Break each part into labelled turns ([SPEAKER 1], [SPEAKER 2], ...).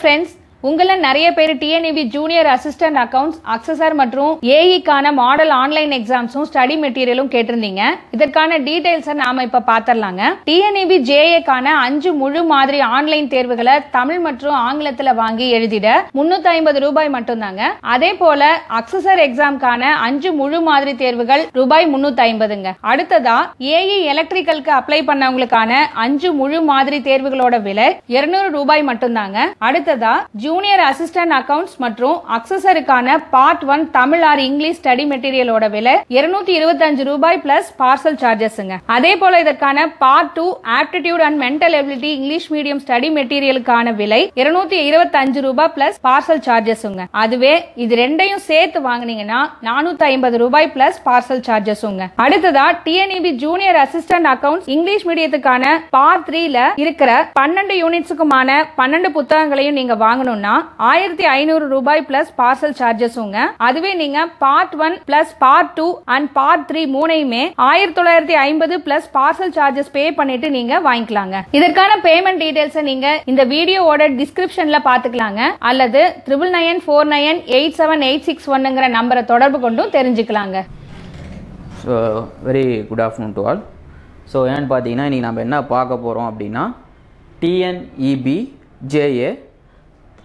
[SPEAKER 1] friends, உங்கள நிறைய பேர் டிஎன்இபி ஜூனியர் அசிஸ்டன்ட் அக்கவுண்ட்ஸ் அக்சஸர் மற்றும் ஏஇக்கான மாடல் ஆன்லைன் எக்ஸாம்ஸும் ஸ்டடி மெட்டீரியலும் கேட்டிருந்தீங்க. இதற்கான டீடைல்ஸை நாம இப்ப பாத்திரலாங்க. டிஎன்இபி ஜேஏக்கான 5 முழு மாதிரி ஆன்லைன் தேர்வுகளை தமிழ் மற்றும் ஆங்கிலத்துல வாங்கி எழுதிட 350 ரூபாய் மட்டும்தாங்க. அதே போல அக்சஸர் எக்ஸாம்கான 5 முழு மாதிரி தேர்வுகள் ரூபாய் 350ங்க. அடுத்ததா ஏஇ எலக்ட்ரிக்கலுக்கு அப்ளை பண்ணவங்களுக்கான 5 முழு மாதிரி தேர்வுகளோட விலை 200 ரூபாய் மட்டும்தாங்க. அடுத்ததா ஜூனியர் அசிஸ்டன்ட் அக்கவுண்ட்ஸ் மற்றும் அக்சஸருக்கான part 1 Tamil or English study மெட்டீரியலோட விலை 225 ரூபாய் பிளஸ் பார்சல் சார்ஜஸ்ங்க. அதே போல இதற்கான part 2 aptitude and mental ability English medium study மெட்டீரியலுக்கான விலை 225 ரூபாய் பிளஸ் பார்சல் சார்ஜஸ்ங்க. அதுவே இது ரெண்டையும் சேர்த்து வாங்குனீங்கன்னா 450 ரூபாய் பிளஸ் பார்சல் சார்ஜஸ்ங்க. அடுத்ததா TNEB junior assistant accounts English மீடியத்துக்கான பார்ட் 3ல இருக்கிற 12 யூனிட்ஸுக்குமான 12 புத்தகங்களையும் நீங்க வாங்கணும் 1500 ரூபாய் பிளஸ் பார்சல் சார்ஜஸ்ங்க. அதுவே நீங்க part 1 plus part 2 and part 3 மூணையுமே 1950 plus parcel charges பே பண்ணிட்டு நீங்க வாங்கிக்கலாங்க. இதற்கான பேமெண்ட் டீடைல்ஸ் நீங்க இந்த வீடியோவோட டிஸ்கிரிப்ஷன்ல பாத்துக்கலாங்க. அல்லது 9949987861ங்கற நம்பரை தொடர்பு கொண்டு தெரிஞ்சுக்கலாங்க.
[SPEAKER 2] So very good afternoon to all. So ஏன்னு பார்த்தீங்கன்னா இன்றைக்கி நம்ம என்ன பார்க்க போகிறோம் அப்படின்னா டிஎன்இபி ஜேஏ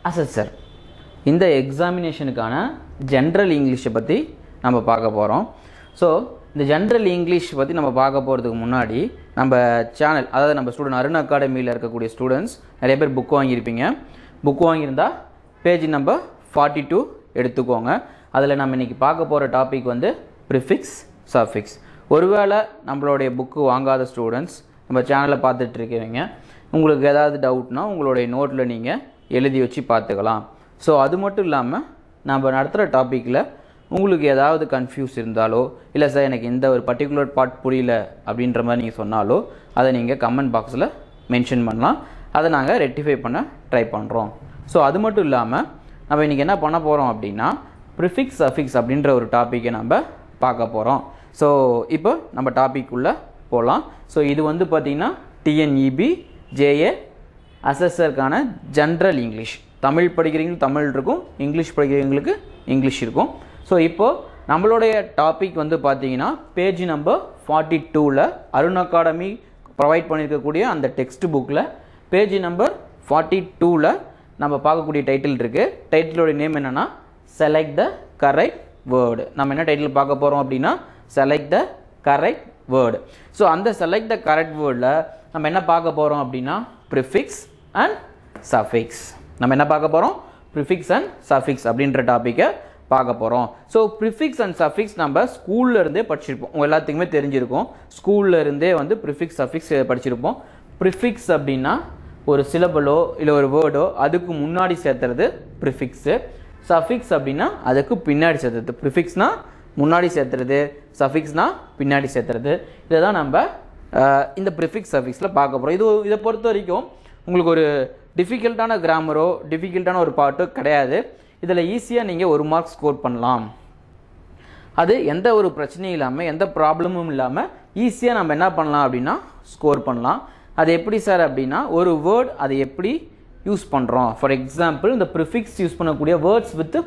[SPEAKER 2] அசஸர் இந்த எக்ஸாமினேஷனுக்கான ஜென்ரல் இங்கிலீஷை பற்றி நம்ம பார்க்க போகிறோம். ஸோ இந்த ஜென்ரல் இங்கிலீஷ் பற்றி நம்ம பார்க்க போகிறதுக்கு முன்னாடி நம்ம சேனல், அதாவது நம்ம ஸ்டூடெண்ட் அருண் அகாடமியில் இருக்கக்கூடிய ஸ்டூடெண்ட்ஸ் நிறைய பேர் புக் வாங்கியிருப்பீங்க. புக் வாங்கியிருந்தால் பேஜ் நம்பர் 42 எடுத்துக்கோங்க. அதில் நம்ம இன்றைக்கி பார்க்க போகிற டாபிக் வந்து ப்ரிஃபிக்ஸ் சஃபிக்ஸ். ஒருவேளை நம்மளுடைய புக்கு வாங்காத ஸ்டூடெண்ட்ஸ் நம்ம சேனலில் பார்த்துட்ருக்கீங்க, உங்களுக்கு ஏதாவது டவுட்னா உங்களுடைய நோட்டில் நீங்கள் எழுதி வச்சு பார்த்துக்கலாம். ஸோ அது மட்டும் இல்லாமல் நம்ம நடத்துகிற டாப்பிக்கில் உங்களுக்கு ஏதாவது கன்ஃபியூஸ் இருந்தாலோ, இல்லை சார் எனக்கு இந்த ஒரு பர்டிகுலர் பார்ட் புரியல அப்படின்ற மாதிரி நீங்கள் சொன்னாலோ அதை நீங்கள் கமெண்ட் பாக்ஸில் மென்ஷன் பண்ணலாம். அதை நாங்கள் ரெக்டிஃபை பண்ண ட்ரை பண்ணுறோம். ஸோ அது மட்டும் இல்லாமல் நம்ம இன்றைக்கி என்ன பண்ண போகிறோம் அப்படின்னா ப்ரிஃபிக்ஸ் சஃபிக்ஸ் அப்படின்ற ஒரு டாப்பிக்கை நம்ம பார்க்க போகிறோம். ஸோ இப்போ நம்ம டாபிக் உள்ள போகலாம். ஸோ இது வந்து பார்த்திங்கன்னா டிஎன்இபி ஜேஏ அசஸருக்கான ஜென்ரல் இங்கிலீஷ். தமிழ் படிக்கிறவங்களுக்கு தமிழ் இருக்கும், இங்கிலீஷ் படிக்கிறவங்களுக்கு இங்கிலீஷ் இருக்கும். ஸோ இப்போது நம்மளுடைய டாபிக் வந்து பார்த்தீங்கன்னா பேஜ் நம்பர் 42ல் அருண் அகாடமி ப்ரொவைட் பண்ணியிருக்கக்கூடிய அந்த டெக்ஸ்ட் புக்கில் பேஜ் நம்பர் 42ல் நம்ம பார்க்கக்கூடிய டைட்டில் இருக்குது. டைட்டிலோட நேம் என்னென்னா செலக்ட் த கரெக்ட் வேர்டு. நம்ம என்ன டைட்டில் பார்க்க போகிறோம் அப்படின்னா select the correct word. So அந்த செலக்ட் த கரெக்ட் வேர்டில் நம்ம என்ன பார்க்க போகிறோம் அப்படின்னா ப்ரிஃபிக்ஸ் அண்ட் சஃபிக்ஸ். நம்ம என்ன பார்க்க போகிறோம்? ப்ரிஃபிக்ஸ் அண்ட் சஃபிக்ஸ் அப்படின்ற டாப்பிக்கை பார்க்க போகிறோம். ஸோ ப்ரிஃபிக்ஸ் அண்ட் சஃபிக்ஸ் நம்ம ஸ்கூலில் இருந்தே படிச்சிருப்போம். உங்கள் எல்லாத்துக்குமே தெரிஞ்சிருக்கும். ஸ்கூலில் இருந்தே வந்து ப்ரிஃபிக்ஸ் சஃபிக்ஸ் படிச்சிருப்போம். ப்ரிஃபிக்ஸ் அப்படின்னா ஒரு சிலபலோ இல்லை ஒரு வேர்டோ அதுக்கு முன்னாடி சேர்த்துறது ப்ரிஃபிக்ஸு. சஃபிக்ஸ் அப்படின்னா அதுக்கு பின்னாடி சேர்த்துறது. ப்ரிஃபிக்ஸ்னால் முன்னாடி சேர்த்துறது, சஃபிக்ஸ்னால் பின்னாடி சேர்த்துறது. இதை தான் நம்ம இந்த ப்ரிஃபிக்ஸ் சஃபிக்ஸில் பார்க்க போகிறோம். இதை பொறுத்த வரைக்கும் உங்களுக்கு ஒரு டிஃபிகல்ட்டான கிராமரோ டிஃபிகல்ட்டான ஒரு பாட்டோ கிடையாது. இதில் ஈஸியாக நீங்கள் 1 மார்க் ஸ்கோர் பண்ணலாம். அது எந்த ஒரு பிரச்சனையும் இல்லாமல், எந்த ப்ராப்ளமும் இல்லாமல் ஈஸியாக நம்ம என்ன பண்ணலாம் அப்படின்னா ஸ்கோர் பண்ணலாம். அது எப்படி சார் அப்படின்னா ஒரு வேர்ட் அதை எப்படி யூஸ் பண்ணுறோம். ஃபார் எக்ஸாம்பிள் இந்த ப்ரிஃபிக்ஸ் யூஸ் பண்ணக்கூடிய வேர்ட்ஸ் வித்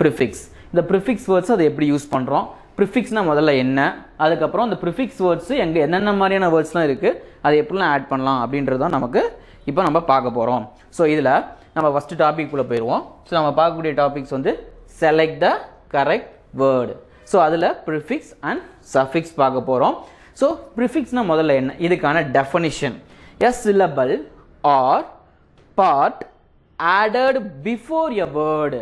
[SPEAKER 2] ப்ரிஃபிக்ஸ், இந்த ப்ரிஃபிக்ஸ் வேர்ட்ஸ் அதை எப்படி யூஸ் பண்ணுறோம், ப்ரிஃபிக்ஸ்னால் முதல்ல என்ன, அதுக்கப்புறம் அந்த ப்ரிஃபிக்ஸ் வேர்ட்ஸு என்னென்ன மாதிரியான வேர்ட்ஸ்லாம் இருக்குது, அதை எப்படிலாம் ஆட் பண்ணலாம் அப்படின்றது தான் நமக்கு இப்போ நம்ம பார்க்க போகிறோம். ஸோ இதில் நம்ம ஃபஸ்ட்டு டாபிக்குள்ளே போயிடுவோம். ஸோ நம்ம பார்க்கக்கூடிய டாபிக்ஸ் வந்து select the correct word. So அதில் ப்ரிஃபிக்ஸ் அண்ட் சஃபிக்ஸ் பார்க்க போகிறோம். ஸோ ப்ரிஃபிக்ஸ்னால் முதல்ல என்ன, இதுக்கான definition a syllable or part added before a word.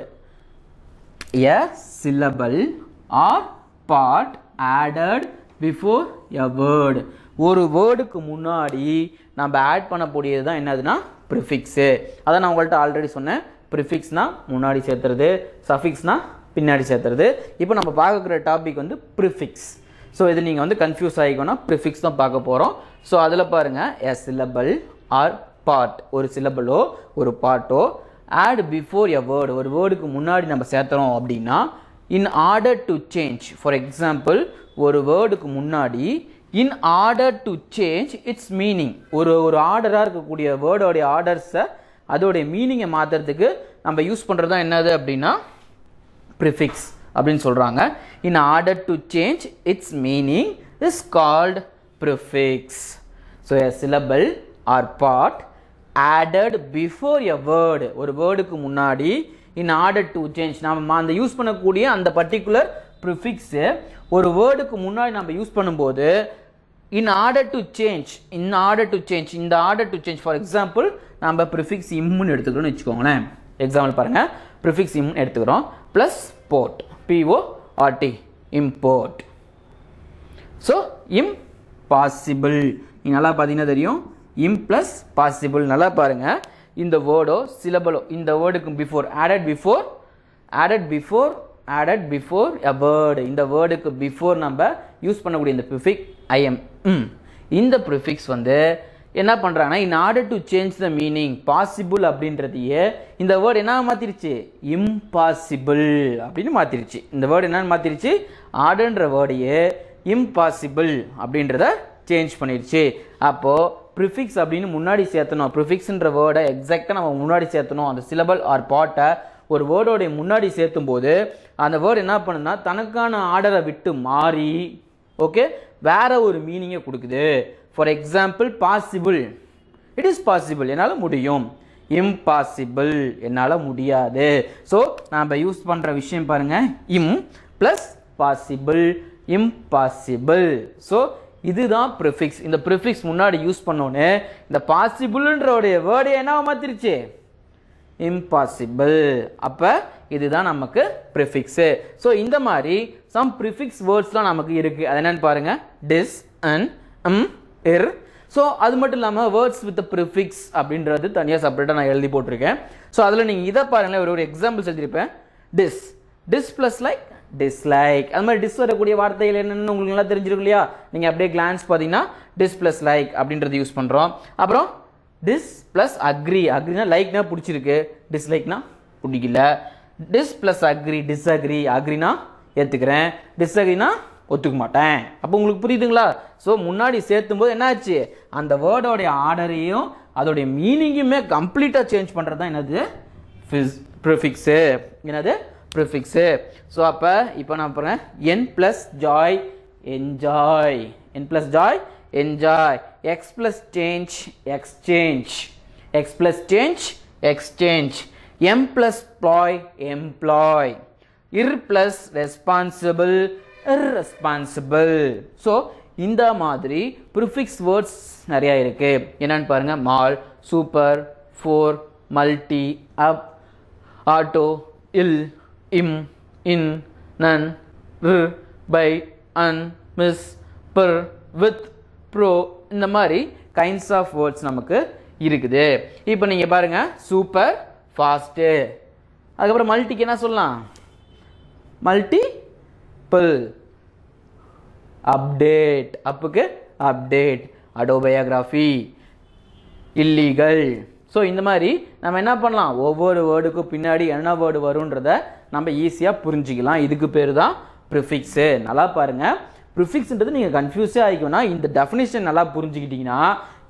[SPEAKER 2] A syllable or part added before a word. ஒரு வேர்டுக்கு முன்னாடி நம்ம ஆட் பண்ணக்கூடியது தான் என்னதுன்னா ப்ரிஃபிக்ஸு. அதை நான் உங்கள்கிட்ட ஆல்ரெடி சொன்னேன். ப்ரிஃபிக்ஸ்னால் முன்னாடி சேர்த்துறது, சஃபிக்ஸ்னால் பின்னாடி சேர்த்துறது. இப்போ நம்ம பார்க்குற டாபிக் வந்து ப்ரிஃபிக்ஸ். ஸோ இது நீங்கள் வந்து கன்ஃபியூஸ் ஆகிக்கோன்னா ப்ரிஃபிக்ஸ் தான் பார்க்க போகிறோம். ஸோ அதில் பாருங்கள், எ சிலபல் ஆர் பார்ட், ஒரு சிலபலோ ஒரு பார்ட்டோ ஆட் பிஃபோர் எ வேர்டு, ஒரு வேர்டுக்கு முன்னாடி நம்ம சேர்த்துறோம் அப்படின்னா இன் order to change. For example ஒரு வேர்டுக்கு முன்னாடி in order to change its meaning, ஒரு ஆர்டராக இருக்கக்கூடிய வேர்டோடைய ஆர்டர்ஸை அதோடைய மீனிங்கை மாற்றுறதுக்கு நம்ம யூஸ் பண்ணுறது தான் என்னது அப்படின்னா ப்ரிஃபிக்ஸ் அப்படின்னு சொல்கிறாங்க. In order to change its meaning is called prefix. So a syllable or part added before a word, ஒரு வேர்டுக்கு முன்னாடி in order to change, நம்ம அந்த யூஸ் பண்ணக்கூடிய அந்த பர்டிகுலர் ப்ரிஃபிக்ஸ் ஒரு வேர்டுக்கு முன்னாடி நம்ம யூஸ் பண்ணும்போது in order to change, இந்த order to change, for example நம்ம ப்ரிஃபிக்ஸ் இம்னு எடுத்துக்கிறோம்னு வச்சுக்கோங்களேன். எக்ஸாம்பிள் பாருங்க, ப்ரிஃபிக்ஸ் இம் எடுத்துக்கிறோம் plus port PORT import. So impossible நல்லா பார்த்தீங்கன்னா தெரியும், இம் ப்ளஸ் பாசிபிள். நல்லா பாருங்க, இந்த வேர்டோ சிலபலோ இந்த வேர்டுக்கு before added before a word, இந்த வேர்டுக்கு பிஃபோர் நம்ம யூஸ் பண்ணக்கூடிய இந்த ப்ரிஃபிக்ஸ் IM, இந்த ப்ரிஃபிக்ஸ் வந்து என்ன பண்ணுறாங்கன்னா in order to change the meaning possible அப்படின்றதையே இந்த வேர்டு என்ன மாற்றிருச்சு, இம்பாசிபிள் அப்படின்னு மாற்றிருச்சு. இந்த வேர்டு என்ன மாற்றிருச்சு, ஆர்டர்ன்ற வேர்டையே இம்பாசிபிள் அப்படின்றத சேஞ்ச் பண்ணிடுச்சு. அப்போது ப்ரிஃபிக்ஸ் அப்படின்னு முன்னாடி சேர்த்தணும், ப்ரிஃபிக்ஸ்ன்ற வேர்டை எக்ஸாக்டாக நம்ம முன்னாடி சேர்த்தணும். அந்த சிலபல் ஆர் பார்ட்டை ஒரு வேர்டோடைய முன்னாடி சேர்த்தும் போது அந்த வேர்டு என்ன பண்ணுன்னா தனக்கான ஆர்டரை விட்டு மாறி ஓகே வேற ஒரு மீனிங்கை கொடுக்குது. For example possible, it is possible என்னால் முடியும், இம்பாசிபிள் என்னால் முடியாது. ஸோ நாம் யூஸ் பண்ணுற விஷயம் பாருங்க, இம் ப்ளஸ் பாசிபிள், இம்பாசிபிள். ஸோ இதுதான் ப்ரிஃபிக்ஸ். இந்த ப்ரிஃபிக்ஸ் முன்னாடி யூஸ் பண்ணோன்னே இந்த பாசிபிள்ன்றோடைய வேர்டை என்ன மாத்திருச்சு, இம்பாசிபிள். அப்போ இதுதான் நமக்கு ப்ரிஃபிக்ஸு. ஸோ இந்த மாதிரி சம் ப்ரிஃபிக்ஸ் வேர்ட்ஸ்லாம் நமக்கு இருக்குது. அது என்னன்னு பாருங்க, டிஸ், அன், இர். ஸோ அது மட்டும் இல்லாமல் வேர்ட்ஸ் வித் ப்ரிஃபிக்ஸ் அப்படின்றது தனியாக செப்பரேட்டாக நான் எழுதி போட்டிருக்கேன். ஸோ அதில் நீங்கள் இதை பாருங்களேன், ஒரு எக்ஸாம்பிள்ஸ் எழுதியிருப்பேன். டிஸ் ப்ளஸ் லைக், டிஸ்லைக். அது மாதிரி டிஸ் வரக்கூடிய வார்த்தைகள் என்னென்னு உங்களுக்கு நல்லா தெரிஞ்சிருக்கும் இல்லையா. நீங்கள் அப்படியே கிளான்ஸ் பார்த்தீங்கன்னா டிஸ் ப்ளஸ் லைக் அப்படின்றது யூஸ் பண்ணுறோம். அப்புறம் டிஸ் ப்ளஸ் அக்ரி, அக்ரினா லைக்னா பிடிச்சிருக்கு, டிஸ்லைக்னா பிடிக்கல. டிஸ் ப்ளஸ் அக்ரி, டிஸ்அக்ரி, அக்ரினா ஏற்றுக்கிறேன், டிஸ்அக்ரினா ஒத்துக்க மாட்டேன். அப்போ உங்களுக்கு புரியுதுங்களா. ஸோ முன்னாடி சேர்த்தும் போது என்னாச்சு, அந்த வேர்டோடைய ஆர்டரையும் அதோடைய மீனிங்குமே கம்ப்ளீட்டாக சேஞ்ச் பண்ணுறது தான் என்னது ப்ரிஃபிக்ஸு, என்னது ப்ரிஃபிக்ஸு. ஸோ அப்போ இப்போ நான் போகிறேன், N plus joy enjoy, N plus joy enjoy, ex plus change exchange, ex plus change exchange, em plus ploy employ, ir plus responsible irresponsible. So இந்த மாதிரி ப்ரிஃபிக்ஸ் வேர்ட்ஸ் நிறையா இருக்குது. என்னென்னு பாருங்கள், mal, super, fore, multi, up, auto, il, im, in, non, ர், bi, un, mis, per, with, pro, இந்த மாதிரி kinds of words நமக்கு இருக்குது. இப்போ நீங்கள் பாருங்கள், சூப்பர் ஃபாஸ்ட்டு, அதுக்கப்புறம் மல்டிக்கு என்ன சொல்லலாம், மல்டிபிள், அப்டேட், அப்புக்கு அப்டேட், ஆட்டோபயோகிராஃபி, இல்லீகல். ஸோ இந்த மாதிரி நம்ம என்ன பண்ணலாம், ஒவ்வொரு வேர்டுக்கும் பின்னாடி என்ன வேர்டு வரும்ன்றத நம்ம ஈஸியாக புரிஞ்சிக்கலாம். இதுக்கு பேர் தான் ப்ரிஃபிக்ஸு. நல்லா பாருங்கள், ப்ரிஃபிக்ஸ்ன்றது நீங்கள் கன்ஃபியூஸே ஆகிக்கணும்னா இந்த டெஃபினிஷன் நல்லா புரிஞ்சுக்கிட்டிங்கன்னா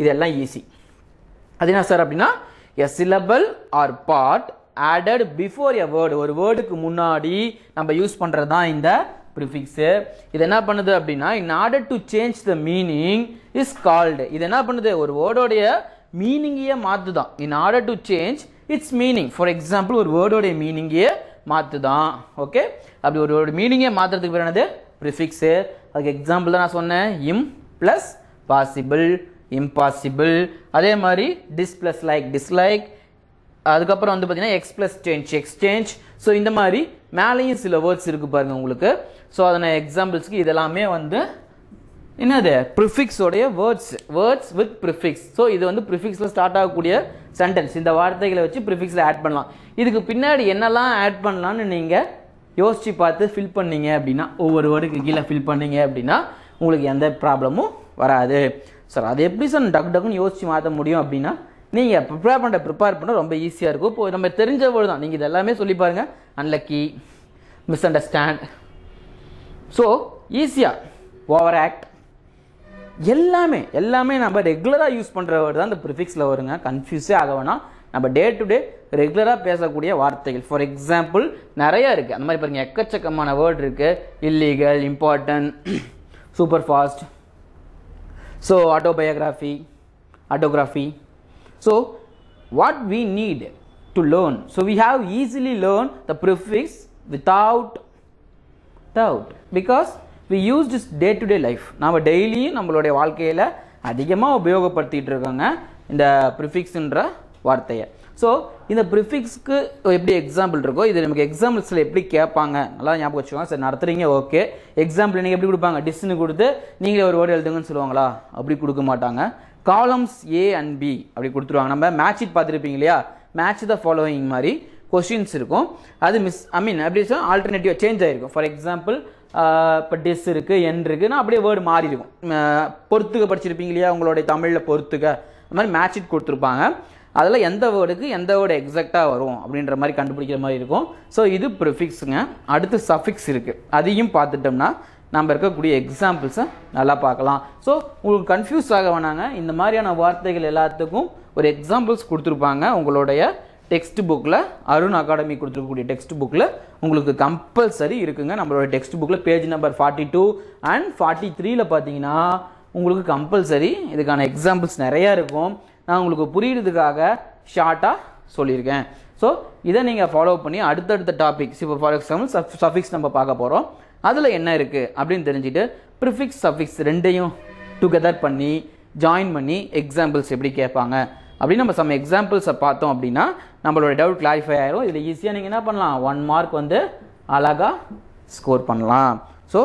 [SPEAKER 2] இதெல்லாம் ஈஸி. அது என்ன சார் அப்படின்னா, a syllable or part added before a word, ஒரு வேர்டுக்கு முன்னாடி நம்ம யூஸ் பண்ணுறது தான் இந்த ப்ரிஃபிக்ஸு. இது என்ன பண்ணுது அப்படின்னா, in order to change the meaning is called, இது என்ன பண்ணுது, ஒரு வேர்டோடைய மீனிங்கையே மாற்றுதான். in order to change its meaning, for example ஒரு வேர்டோடைய மீனிங்கையே மாற்றுதான். ஓகே, அப்படி ஒரு வேர்டு மீனிங்கே மாற்றுறதுக்கு பேர் என்னது, ப்ரிஃபிக்ஸு. அதுக்கு எக்ஸாம்பிள் தான் நான் சொன்னேன், இம் ப்ளஸ் பாசிபிள், இம்பாசிபிள். அதே மாதிரி டிஸ் ப்ளஸ் லைக், டிஸ்லைக். அதுக்கப்புறம் வந்து பார்த்தீங்கன்னா X plus change exchange. So இந்த மாதிரி மேலேயும் சில வேர்ட்ஸ் இருக்குது பாருங்கள் உங்களுக்கு. ஸோ அதனை எக்ஸாம்பிள்ஸ்க்கு இதெல்லாமே வந்து என்னது, ப்ரிஃபிக்ஸோடைய வேர்ட்ஸ் வித் ப்ரிஃபிக்ஸ். ஸோ இது வந்து ப்ரிஃபிக்ஸில் ஸ்டார்ட் ஆகக்கூடிய சென்டென்ஸ். இந்த வார்த்தைகளை வச்சு ப்ரிஃபிக்ஸில் ஆட் பண்ணலாம். இதுக்கு பின்னாடி என்னெல்லாம் ஆட் பண்ணலான்னு நீங்கள் யோசித்து பார்த்து ஃபில் பண்ணீங்க அப்படின்னா, ஒவ்வொரு வேர்டுக்கு கீழே ஃபில் பண்ணீங்க அப்படின்னா உங்களுக்கு எந்த ப்ராப்ளமும் வராது. சார் அது எப்படி சார் டக்குன்னு யோசித்து மாற்ற முடியும் அப்படின்னா, நீங்கள் ப்ரிப்பேர் பண்ண ரொம்ப ஈஸியாக இருக்கும். இப்போ நம்ம தெரிஞ்ச வேர்டு தான், நீங்கள் இது எல்லாமே சொல்லி பாருங்கள். Unlucky, miss understand. ஸோ ஈஸியாக ஓவர் ஆக்ட் எல்லாமே நம்ம ரெகுலராக யூஸ் பண்ணுற வேர்டு தான் இந்த ப்ரிஃபிக்ஸில் வருங்க. கன்ஃபியூஸே ஆக வேணாம், நம்ம டே டு டே ரெகுலராக பேசக்கூடிய வார்த்தைகள். ஃபார் எக்ஸாம்பிள் நிறையா இருக்குது. அந்த மாதிரி பாருங்கள், எக்கச்சக்கமான வேர்ட் இருக்குது. Illegal, important, super fast, so autography. So what we need to learn, so we have easily learn the prefix without doubt because we use this day to day life. நம்ம daily நம்மளுடைய வாழ்க்கையில் அதிகமாக உபயோகப்படுத்திகிட்டு இருக்காங்க இந்த ப்ரிஃபிக்ஸ்ன்ற வார்த்தையை. So இந்த ப்ரிஃபிக்ஸ்க்கு எப்படி example இருக்கோ இது நமக்கு எக்ஸாம்பிள்ஸில் எப்படி கேட்பாங்க நல்லா ஞாபகம் வச்சுக்கோங்க. சரி நடத்துறீங்க, ஓகே. எக்ஸாம்பிள் நீங்கள் எப்படி கொடுப்பாங்க, டிஸ்ன்னு கொடுத்து நீங்களே ஒரு வேர்டு எழுதுங்கன்னு சொல்லுவாங்களா? அப்படி கொடுக்க மாட்டாங்க. காலம்ஸ் A and B அப்படி கொடுத்துருவாங்க. நம்ம மேட்ச் இட் பார்த்துருப்பீங்க இல்லையா, மேட்ச் த ஃபாலோவிங் மாதிரி கொஸ்டின்ஸ் இருக்கும். அது அப்படி சொன்னால் ஆல்டர்னேட்டிவ் சேஞ்ச் ஆகிருக்கும். ஃபார் எக்ஸாம்பிள் இப்போ டிஸ் இருக்குது, என் இருக்குன்னா அப்படியே வேர்டு மாறி இருக்கும். பொறுத்துக்க படிச்சிருப்பீங்க இல்லையா, உங்களுடைய தமிழில் பொறுத்துக்க, அந்த மாதிரி மேட்ச் இட் கொடுத்துருப்பாங்க. அதில் எந்த வேர்டுக்கு எந்த வேர்டு எக்ஸாக்டாக வரும் அப்படின்ற மாதிரி கண்டுபிடிக்கிற மாதிரி இருக்கும். ஸோ இது ப்ரிஃபிக்ஸுங்க. அடுத்து சஃபிக்ஸ் இருக்குது, அதையும் பார்த்துட்டோம்னா நம்ம இருக்கக்கூடிய எக்ஸாம்பிள்ஸை நல்லா பார்க்கலாம். ஸோ உங்களுக்கு கன்ஃபியூஸ் ஆக வேணாங்க, இந்த மாதிரியான வார்த்தைகள் எல்லாத்துக்கும் ஒரு எக்ஸாம்பிள்ஸ் கொடுத்துருப்பாங்க உங்களுடைய டெக்ஸ்ட் புக்கில். அருண் அகாடமி கொடுத்துருக்கக்கூடிய டெக்ஸ்ட் புக்கில் உங்களுக்கு கம்பல்சரி இருக்குங்க. நம்மளோட டெக்ஸ்ட் புக்கில் பேஜ் நம்பர் 42 and 43 பார்த்தீங்கன்னா உங்களுக்கு கம்பல்சரி இதுக்கான எக்ஸாம்பிள்ஸ் நிறையா இருக்கும். நான் உங்களுக்கு புரியுறதுக்காக ஷார்ட்டாக சொல்லியிருக்கேன். ஸோ இதை நீங்கள் ஃபாலோ பண்ணி அடுத்தடுத்த டாபிக்ஸ், இப்போ ஃபார் எக்ஸாம்பிள் சஃபிக்ஸ் நம்ம பார்க்க போகிறோம். அதில் என்ன இருக்குது அப்படின்னு தெரிஞ்சுட்டு ப்ரிஃபிக்ஸ் சஃபிக்ஸ் ரெண்டையும் டுகெதர் பண்ணி ஜாயின் பண்ணி எக்ஸாம்பிள்ஸ் எப்படி கேட்பாங்க அப்படின்னு நம்ம சம் எக்ஸாம்பிள்ஸை பார்த்தோம் அப்படின்னா நம்மளோட டவுட் கிளாரிஃபை ஆயிரும். இதில் ஈஸியாக நீங்கள் என்ன பண்ணலாம், 1 மார்க் வந்து அழகாக ஸ்கோர் பண்ணலாம். ஸோ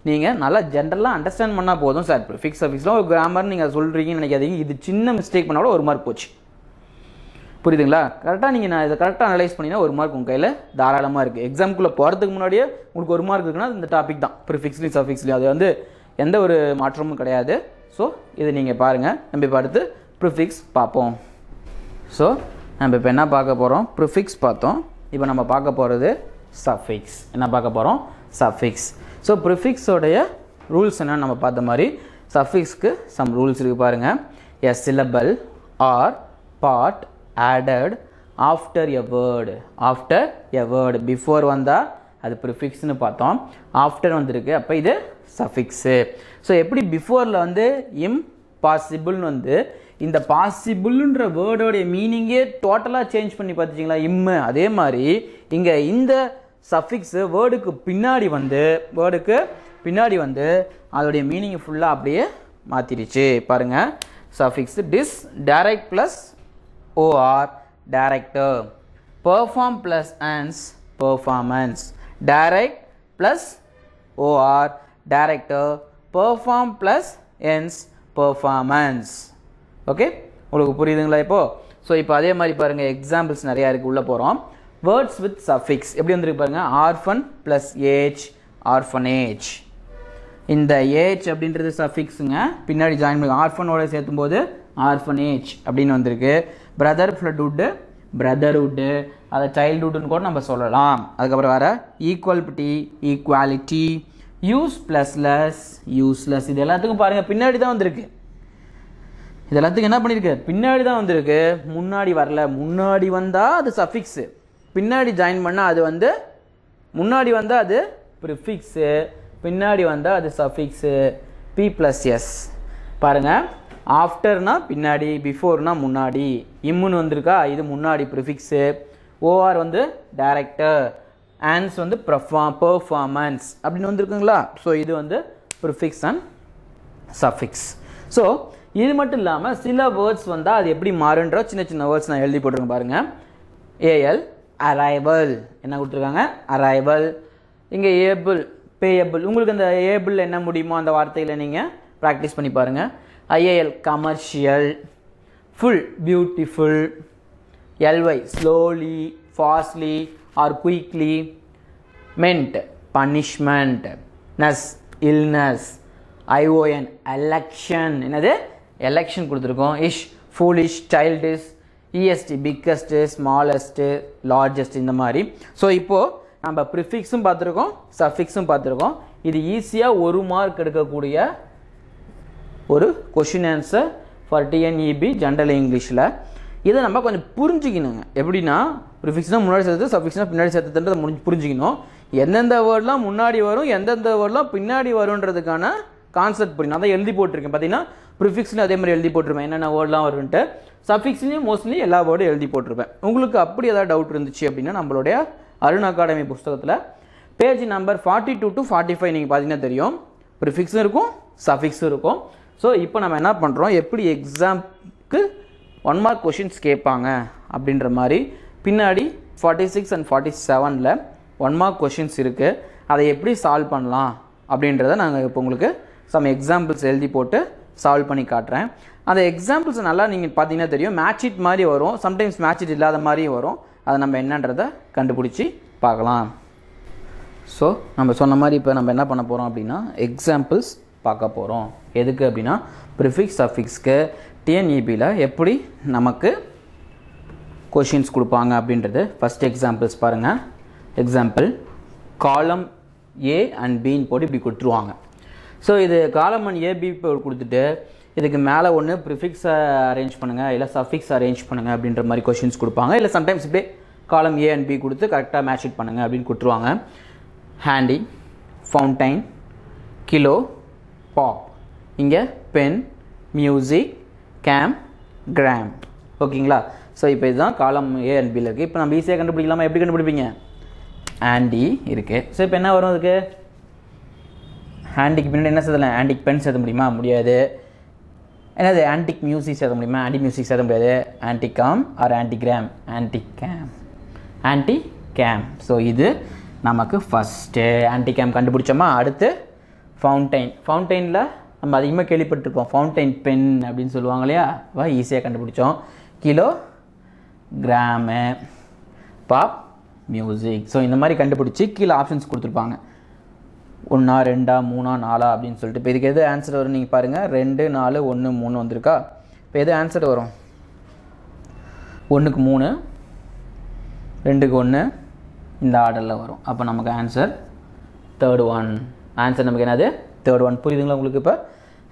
[SPEAKER 2] நீங்கள் நல்லா ஜென்ரலாக அண்டர்ஸ்டாண்ட் பண்ணால் போதும். சார் ப்ரிஃபிக்ஸ் சஃபிக்ஸ்லாம் ஒரு கிராமர் நீங்கள் சொல்கிறீங்கன்னு நினைக்காதீங்க. இது சின்ன மிஸ்டேக் பண்ணால் கூட 1 மார்க் போச்சு. புரியுதுங்களா? கரெக்டாக நீங்கள் நான் இதை கரெக்டாக அனலைஸ் பண்ணிங்கன்னா 1 மார்க் உங்கள் கையில் தாராளமாக இருக்குது. எக்ஸாமுக்குள்ளே போகிறதுக்கு முன்னாடியே உங்களுக்கு 1 மார்க் இருக்குன்னா இந்த டாபிக் தான், ப்ரிஃபிக்ஸ்லையும் சஃபிக்ஸ்லையும். அது வந்து எந்த ஒரு மாற்றமும் கிடையாது. ஸோ இதை நீங்கள் பாருங்கள். நம்ம இப்போ அடுத்து ப்ரிஃபிக்ஸ் பார்ப்போம். ஸோ நம்ம இப்போ என்ன பார்க்க போகிறோம், ப்ரிஃபிக்ஸ் பார்த்தோம். இப்போ நம்ம பார்க்க போகிறது சஃபிக்ஸ். என்ன பார்க்க போகிறோம், சஃபிக்ஸ். ஸோ ப்ரிஃபிக்ஸோடைய ரூல்ஸ் என்னன்னு நம்ம பார்த்த மாதிரி சஃபிக்ஸ்க்கு சம் ரூல்ஸ் இருக்குது பாருங்கள். A syllable or part added after a word before வந்தால் அது ப்ரிஃபிக்ஸ்னு பார்த்தோம். ஆஃப்டர் வந்திருக்கு, அப்போ இது சஃபிக்ஸு. ஸோ எப்படி பிஃபோரில் வந்து இம்பாசிபிள்னு வந்து இந்த பாசிபிள்ன்ற வேர்டோடைய மீனிங்கே டோட்டலாக சேஞ்ச் பண்ணி பார்த்துச்சிங்களா, அதே மாதிரி இங்கே இந்த சஃபிக்ஸு வேர்டுக்கு பின்னாடி வந்து அதோடைய மீனிங் ஃபுல்லாக அப்படியே மாற்றிடுச்சு. பாருங்கள், suffix dis direct plus OR director, perform plus ends performance, direct plus OR director, perform plus ends performance. Okay, உங்களுக்கு புரியுதுங்களா இப்போ? ஸோ இப்போ அதே மாதிரி பாருங்கள், எக்ஸாம்பிள்ஸ் நிறையா இருக்குது, உள்ளே போகிறோம். வேர்ட்ஸ் வித் சஃபிக்ஸ் எப்படி வந்துருக்கு பாருங்கள். Orphan plus age, orphanage. இந்த ஏஜ் அப்படின்றது சஃபிக்ஸுங்க, பின்னாடி ஜாயின் பண்ணி ஆர்ஃபனோட சேர்த்தும் போது ஆர்ஃபனேஜ் அப்படின்னு வந்திருக்கு. பிரதர்ஹுட்டு, அதை சைல்டுஹுட்னு கூட நம்ம சொல்லலாம். அதுக்கப்புறம் வேறு ஈக்குவாலிட்டி, யூஸ்லெஸ், இது எல்லாத்துக்கும் பாருங்கள் பின்னாடி தான் வந்திருக்கு. இது எல்லாத்துக்கும் என்ன பண்ணியிருக்கு, பின்னாடி தான் வந்திருக்கு, முன்னாடி வரல. முன்னாடி வந்தால் அது சஃபிக்ஸு, பின்னாடி ஜாயின் பண்ணால் அது வந்து முன்னாடி வந்தால் அது ப்ரிஃபிக்ஸு, பின்னாடி வந்தால் அது சஃபிக்ஸு. P+S பாருங்கள். ஆஃப்டர்னா பின்னாடி, பிஃபோர்னா முன்னாடி. இம்முன்னு வந்திருக்கா, இது முன்னாடி ப்ரிஃபிக்ஸு. ஓஆர் வந்து டைரக்டர், ஆன்ஸ் வந்து பெர்ஃபார்மன்ஸ் அப்படின்னு வந்துருக்குங்களா. ஸோ இது வந்து ப்ரிஃபிக்ஸ் அண்ட் சஃபிக்ஸ். ஸோ இது மட்டும் இல்லாமல் சில வேர்ட்ஸ் வந்தால் அது எப்படி மாறுன்ற சின்ன வேர்ட்ஸ் நான் எழுதி போட்டிருக்கேன் பாருங்கள். ஏஎல் அரைவல், என்ன கொடுத்துருக்காங்க, அரைவல். இங்கே ஏபிள், பேயபிள். உங்களுக்கு அந்த ஏபிள் என்ன முடியுமோ அந்த வார்த்தையில் நீங்கள் ப்ராக்டிஸ் பண்ணி பாருங்கள். IAL commercial, ful beautiful. LY slowly, fastly or quickly. Ment punishment. Ness illness. ION election, என்னது எலெக்ஷன் கொடுத்துருக்கோம். Ish foolish, childish. EST biggest, smallest, largest, இந்த மாதிரி. ஸோ இப்போது நம்ம ப்ரிஃபிக்ஸும் பார்த்துருக்கோம், சஃபிக்ஸும் பார்த்துருக்கோம். இது ஈஸியாக 1 மார்க் எடுக்கக்கூடிய ஒரு question answer for TNEB general இங்கிலீஷில். இதை நம்ம கொஞ்சம் புரிஞ்சுக்கணுங்க. எப்படின்னா ப்ரிஃபிக்ஸ்னால் முன்னாடி சேர்த்து சஃபிக்ஸ்னால் பின்னாடி சேர்த்துன்றதை புரிஞ்சுக்கணும். எந்தெந்த வேர்ட்லாம் முன்னாடி வரும் எந்தெந்த வேர்ட்லாம் பின்னாடி வரும்ன்றதுக்கான கான்செப்ட் புரியணும். அதை எழுதி போட்டிருக்கேன். பார்த்தீங்கன்னா ப்ரிஃபிக்ஸ்லையும் அதே மாதிரி எழுதி போட்டிருப்பேன் என்னென்ன வேர்ட்லாம் வரும்ன்ட்டு. சஃபிக்ஸ்லையும் மோஸ்ட்லி எல்லா வேர்டும் எழுதி போட்டிருப்பேன். உங்களுக்கு அப்படி ஏதாவது டவுட் இருந்துச்சு அப்படின்னா நம்மளுடைய அருண் அகாடமி புஸ்தகத்தில் பேஜ் நம்பர் 42 to 45 நீங்கள் பார்த்தீங்கன்னா தெரியும். ப்ரிஃபிக்ஸும் இருக்கும் சஃபிக்ஸும் இருக்கும். ஸோ இப்போ நம்ம என்ன பண்ணுறோம், எப்படி எக்ஸாம்க்கு 1 மார்க் கொஷின்ஸ் கேட்பாங்க அப்படின்ற மாதிரி பின்னாடி 46 and 47ல் 1 மார்க் கொஷின்ஸ் இருக்குது. அதை எப்படி சால்வ் பண்ணலாம் அப்படின்றத நாங்கள் இப்போ உங்களுக்கு சம் எக்ஸாம்பிள்ஸ் எழுதி போட்டு சால்வ் பண்ணி காட்டுறேன். அந்த எக்ஸாம்பிள்ஸ் நல்லா நீங்கள் பார்த்தீங்கன்னா தெரியும். மேட்ச் இட் மாதிரி வரும், சம்டைம்ஸ் மேட்ச் இட் இல்லாத மாதிரியும் வரும். அதை நம்ம என்னன்றதை கண்டுபிடிச்சி பார்க்கலாம். ஸோ நம்ம சொன்ன மாதிரி இப்போ நம்ம என்ன பண்ண போகிறோம் அப்படின்னா எக்ஸாம்பிள்ஸ் பார்க்க போகிறோம். எதுக்கு அப்படின்னா ப்ரிஃபிக்ஸ் சஃபிக்ஸ்க்கு டிஎன்இபியில் எப்படி நமக்கு கொஷின்ஸ் கொடுப்பாங்க அப்படின்றது. ஃபஸ்ட் எக்ஸாம்பிள்ஸ் பாருங்கள். எக்ஸாம்பிள் காலம் ஏ அண்ட் பின்னு போட்டு இப்படி கொடுத்துருவாங்க. ஸோ இது காலம் அண்ட் ஏபி கொடுத்துட்டு இதுக்கு மேலே ஒன்று ப்ரிஃபிக்ஸை அரேஞ்ச் பண்ணுங்கள் இல்லை சஃபிக்ஸ் அரேஞ்ச் பண்ணுங்கள் அப்படின்ற மாதிரி கொஷின்ஸ் கொடுப்பாங்க. இல்லை சம்டைம்ஸ் இப்படியே காலம் ஏ அண்ட் பி கொடுத்து கரெக்டாக மேட்ச் இட் பண்ணுங்கள் அப்படின்னு கொடுத்துருவாங்க. ஹேண்டி, ஃபவுண்டைன், கிலோ, பாப், இங்கே பென், மியூசிக், கேம், கிராம். ஓகேங்களா? ஸோ இப்போ இதுதான் காலம் ஏ அண்ட் பியில் இருக்குது. இப்போ நம்ம ஈஸியாக கண்டுபிடிக்கலாமா? எப்படி கண்டுபிடிப்பீங்க? ஆண்டி இருக்குது. ஸோ இப்போ என்ன வரும் அதுக்கு? ஹேண்டிக்கு பின்னாடி என்ன சேர்த்தலாம்? ஆன்டிக் பென் சேர்த்த முடியுமா? முடியாது. என்னது? ஆன்டிக் மியூசிக் சேர்த்த முடியுமா? ஆன்டி மியூசிக் சேர்த்த முடியாது. ஆன்டிகாம் ஆர் ஆன்டிகிராம்? ஆன்டிகேம். ஆன்டிகேம். ஸோ இது நமக்கு ஃபஸ்ட்டு ஆன்டிகேம் கண்டுபிடிச்சோமா. அடுத்து ஃபவுண்டைன். ஃபவுண்டைனில் நம்ம அதிகமாக கேள்விப்பட்டிருக்கோம். ஃபவுண்டைன் பென் அப்படின்னு சொல்லுவாங்க இல்லையா? ஈஸியாக கண்டுபிடிச்சோம். Kilo, gram, pop, music. So இந்த மாதிரி கண்டுபிடிச்சி கீழே ஆப்ஷன்ஸ் கொடுத்துருப்பாங்க. 1, 2, 3, 4 அப்படின்னு சொல்லிட்டு. இப்போ இதுக்கு எது ஆன்சர் வரும் நீங்கள் பாருங்கள். 2, 4, 1, 3 வந்திருக்கா? இப்போ எது ஆன்சர் வரும்? 1க்கு 3, 2க்கு 1 இந்த ஆர்டரில் வரும். அப்போ நமக்கு ஆன்சர் தேர்ட் ஒன். ஆன்சர் நமக்கு என்னது? Third one. புரியுதுங்களா உங்களுக்கு? இப்போ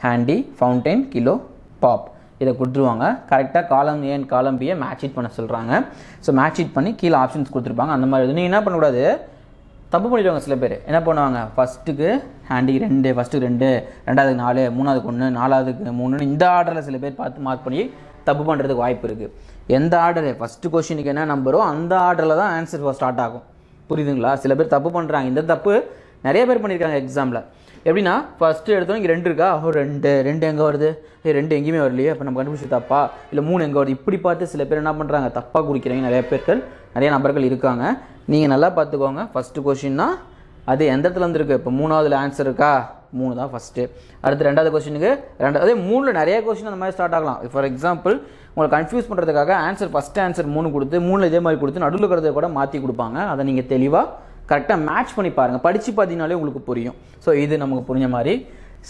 [SPEAKER 2] ஹேண்டி, ஃபவுண்டைன், கிலோ, பாப் இதை கொடுத்துருவாங்க. கரெக்டாக காலம் ஏ அண்ட் காலம் பியை மேட்ச் இட் பண்ண சொல்கிறாங்க. ஸோ மேட்ச் இட் பண்ணி கீழே ஆப்ஷன்ஸ் கொடுத்துருப்பாங்க. அந்த மாதிரி நீங்கள் என்ன பண்ணக்கூடாது, தப்பு பண்ணிடுவாங்க சில பேர். என்ன பண்ணுவாங்க, ஃபஸ்ட்டுக்கு ஹேண்டிக்கு 2, ஃபஸ்ட்டுக்கு 2, ரெண்டாவதுக்கு 4, மூணாவதுக்கு 1, நாலாவதுக்கு 3 இந்த ஆர்டரில் சில பேர் பார்த்து மார்க் பண்ணி தப்பு பண்ணுறதுக்கு வாய்ப்பு இருக்குது. எந்த ஆர்டரு ஃபஸ்ட்டு கொஷினுக்கு என்ன நம்பரோ அந்த ஆர்டரில் தான் ஆன்சர் ஸ்டார்ட் ஆகும். புரியுதுங்களா? சில பேர் தப்பு பண்ணுறாங்க. இந்த தப்பு நிறைய பேர் பண்ணியிருக்காங்க எக்ஸாமில். எப்படின்னா ஃபஸ்ட்டு எடுத்தோம் இங்கே 2 இருக்கா, 2 எங்கே வருது, 2 எங்கேயுமே வரலையே, அப்போ நம்ம கண்டுபிடிச்சி தப்பா, இல்லை 3 எங்கே வருது, இப்படி பார்த்து சில பேர் என்ன பண்ணுறாங்க, தப்பாக குறிக்கிறவங்க நிறைய நபர்கள் இருக்காங்க. நீங்கள் நல்லா பார்த்துக்கோங்க. ஃபஸ்ட்டு கொஷின்னா அது எந்த இடத்துல வந்துருக்கு? இப்போ 3வதுல ஆன்சர் இருக்கா, 3 தான் ஃபஸ்ட்டு. அடுத்து 2வது கொஷினுக்கு 2, அதே 3ல் நிறைய கொஷின் அந்த மாதிரி ஸ்டார்ட் ஆகலாம். ஃபார் எக்ஸாம்பிள் உங்களை கன்ஃபியூஸ் பண்ணுறதுக்காக ஃபஸ்ட்டு ஆன்சர் 3 கொடுத்து 3ல் இதே மாதிரி கொடுத்து நடுவில் இருக்கிறத கூட மாற்றி கொடுப்பாங்க. அதை நீங்கள் தெளிவாக கரெக்டாக மேட்ச் பண்ணி பாருங்கள். படித்து பார்த்தீங்கனாலே உங்களுக்கு புரியும். ஸோ இது நமக்கு புரிஞ்ச மாதிரி.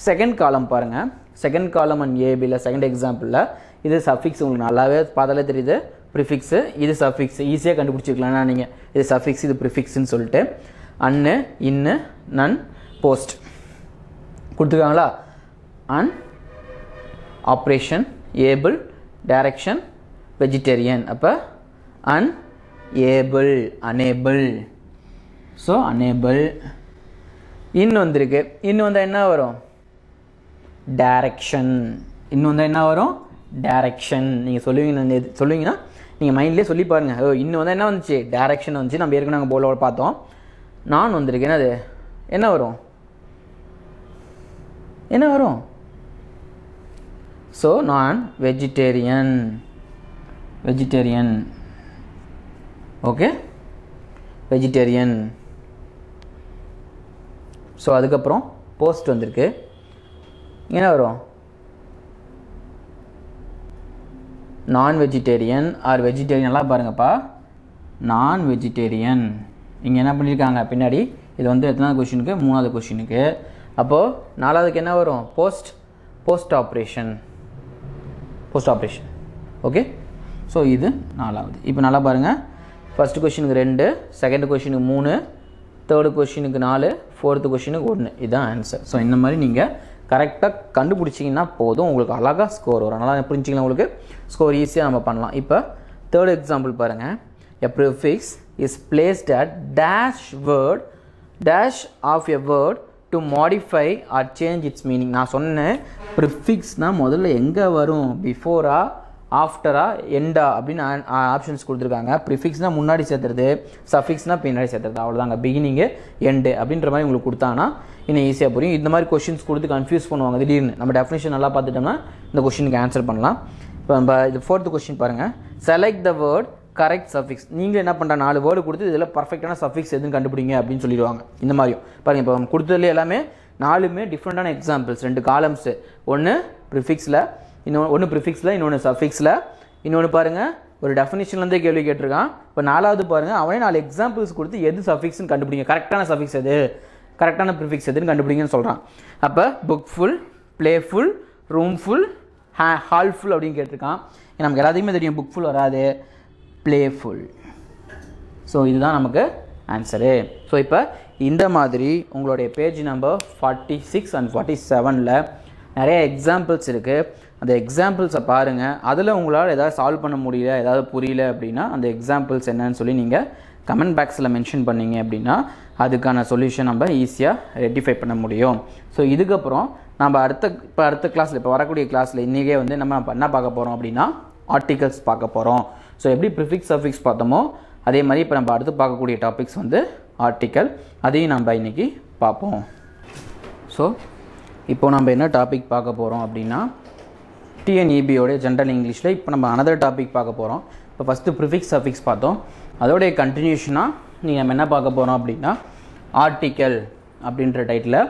[SPEAKER 2] செகண்ட் காலம் பாருங்கள். செகண்ட் காலம் அண்ட் ஏபியில் செகண்ட் எக்ஸாம்பிளில் இது சஃபிக்ஸ் உங்களுக்கு நல்லாவே பார்த்தாலே தெரியுது. ப்ரிஃபிக்ஸு, இது சஃபிக்ஸ். ஈஸியாக கண்டுபிடிச்சிருக்கலாம்னா நீங்கள் இது சஃபிக்ஸ், இது ப்ரிஃபிக்ஸ்ன்னு சொல்லிட்டு. அன்னு, இன்னு, நன், போஸ்ட் கொடுத்துருக்காங்களா? Un, operation, able, direction, vegetarian. அப்போ un, able, unable. So unable. In வந்திருக்கு. இன்னும் வந்தால் என்ன வரும்? டைரக்ஷன். இன்னும் வந்தால் என்ன வரும்? டைரக்ஷன். நீங்கள் சொல்லுவீங்கன்னா நீங்கள் மைண்ட்லேயே சொல்லி பாருங்கள். இன்னும் வந்தால் என்ன வந்துச்சு? டைரக்ஷன் வந்துச்சு. நம்ம ஏற்கனவே நாங்கள் போர்டில் பார்த்தோம். நான் வந்திருக்கு. என்னது? என்ன வரும்? என்ன வரும்? ஸோ நான் வெஜிடேரியன். Okay, vegetarian. ஸோ அதுக்கப்புறம் போஸ்ட் வந்திருக்கு. என்ன வரும்? நான் வெஜிடேரியன் ஆர் வெஜிடேரியன். நல்லா பாருங்கப்பா, நான் வெஜிடேரியன். இங்கே என்ன பண்ணியிருக்காங்க பின்னாடி? இது வந்து எத்தனாவது கொஷினுக்கு? 3வது கொஷினுக்கு. அப்போது 4வதுக்கு என்ன வரும்? Post operation. ஓகே, ஸோ இது 4வது. இப்போ நல்லா பாருங்கள். ஃபஸ்ட்டு கொஷினுக்கு 2, செகண்ட் கொஷினுக்கு 3, தேர்டு கொஷினுக்கு 4, ஃபோர்த்து கொஷினுக்கு 1. இதுதான் ஆன்சர். ஸோ இந்த மாதிரி நீங்கள் கரெக்டாக கண்டுபிடிச்சிங்கன்னா போதும், உங்களுக்கு அழகாக ஸ்கோர் வரும். நல்லா புரிஞ்சிக்கலாம், உங்களுக்கு ஸ்கோர் ஈஸியாக நம்ம பண்ணலாம். இப்போ தேர்ட் எக்ஸாம்பிள் பாருங்கள். A prefix is placed at dash of a word to modify or change its meaning. நான் சொன்னேன் ப்ரிஃபிக்ஸ்னால் முதல்ல எங்கே வரும், பிஃபோரா ஆஃப்டரா எண்டா அப்படின்னு ஆப்ஷன்ஸ் கொடுத்துருக்காங்க. ப்ரிஃபிக்ஸ்னால் முன்னாடி சேர்த்துறது, சஃபிக்ஸ்னால் பின்னாடி சேர்த்துறது, அவ்வளோதாங்க. பிகினிங்கு எண்டு அப்படின்ற மாதிரி உங்களுக்கு கொடுத்தாங்கன்னா இன்னும் ஈஸியாக புரியும். இந்த மாதிரி கொஷின்ஸ் கொடுத்து கன்ஃபியூஸ் பண்ணுவாங்க திடீர்னு. நம்ம டெஃபினேஷன் நல்லா பார்த்துட்டோம்னா இந்த கொஷினுக்கு ஆன்சர் பண்ணலாம். இப்போ நம்ம இது ஃபோர்த்து கொஸ்டின் பாருங்கள். Select the word correct suffix. நீங்கள் என்ன பண்ணுற 4 வேர்டு கொடுத்து இதில் பர்ஃபெக்டான சஃபிக்ஸ் எதுன்னு கண்டுபிடிங்க அப்படின்னு சொல்லிடுவாங்க. இந்த மாதிரியும் பாருங்கள். இப்போ நம்ம கொடுத்ததுல எல்லாமே 4மே டிஃப்ரெண்ட்டான எக்ஸாம்பிள்ஸ். 2 காலம்ஸு, ஒன்று ப்ரிஃபிக்ஸில், ஒன்று ப்ரிஃபிக்ஸில், இன்னொன்று சஃபிக்ஸில், இன்னொன்று பாருங்கள் ஒரு டெஃபினேஷன்லேருந்தே கேள்வி கேட்டிருக்கான். இப்போ 4வது பாருங்கள், அவனே 4 எக்ஸாம்பிள்ஸ் கொடுத்து எது சஃபிக்ஸ்ன்னு கண்டுபிடிங்க, கரெக்டான சஃபிக்ஸ் எது, கரெக்டான ப்ரிஃபிக்ஸ் எதுன்னு கண்டுபிடிங்கன்னு சொல்கிறான். அப்போ book full, playful, room full, hall full அப்படின்னு கேட்டிருக்கான். நமக்கு எல்லாத்தையுமே தெரியும் புக் ஃபுல் வராது, பிளேஃபுல். ஸோ இதுதான் நமக்கு ஆன்சரு. ஸோ இப்போ இந்த மாதிரி உங்களுடைய பேஜ் நம்பர் 46 and 47ல் நிறைய எக்ஸாம்பிள்ஸ் இருக்குது. அந்த எக்ஸாம்பிள்ஸை பாருங்கள். அதில் உங்களால் ஏதாவது சால்வ் பண்ண முடியல, ஏதாவது புரியல அப்படின்னா அந்த எக்ஸாம்பிள்ஸ் என்னன்னு சொல்லி நீங்கள் கமெண்ட் பாக்ஸில் மென்ஷன் பண்ணிங்க அப்படின்னா அதுக்கான சொல்யூஷன் நம்ம ஈஸியாக ரெக்டிஃபை பண்ண முடியும். ஸோ இதுக்கப்புறம் நம்ம அடுத்த கிளாஸில், இப்போ வரக்கூடிய கிளாஸில் இன்றைக்கே வந்து நம்ம என்ன பார்க்க போகிறோம் அப்படின்னா ஆர்டிகல்ஸ் பார்க்க போகிறோம். ஸோ எப்படி ப்ரிஃபிக்ஸ் சஃபிக்ஸ் பார்த்தோமோ அதே மாதிரி இப்போ நம்ம அடுத்து பார்க்கக்கூடிய டாபிக்ஸ் வந்து ஆர்டிக்கல், அதையும் நம்ம இன்றைக்கி பார்ப்போம். ஸோ இப்போ நம்ம என்ன டாபிக் பார்க்க போகிறோம் அப்படின்னா டிஎன்இபியோடைய ஜென்ரல் இங்கிலீஷில் இப்போ நம்ம அனதர் டாபிக் பார்க்க போகிறோம். இப்போ ஃபஸ்ட்டு ப்ரிஃபிக்ஸ் சஃபிக்ஸ் பார்த்தோம், அதோடைய கண்டினியூஷனாக நீங்கள் நம்ம என்ன பார்க்க போகிறோம் அப்படின்னா ஆர்டிக்கல் அப்படின்ற டைட்டில்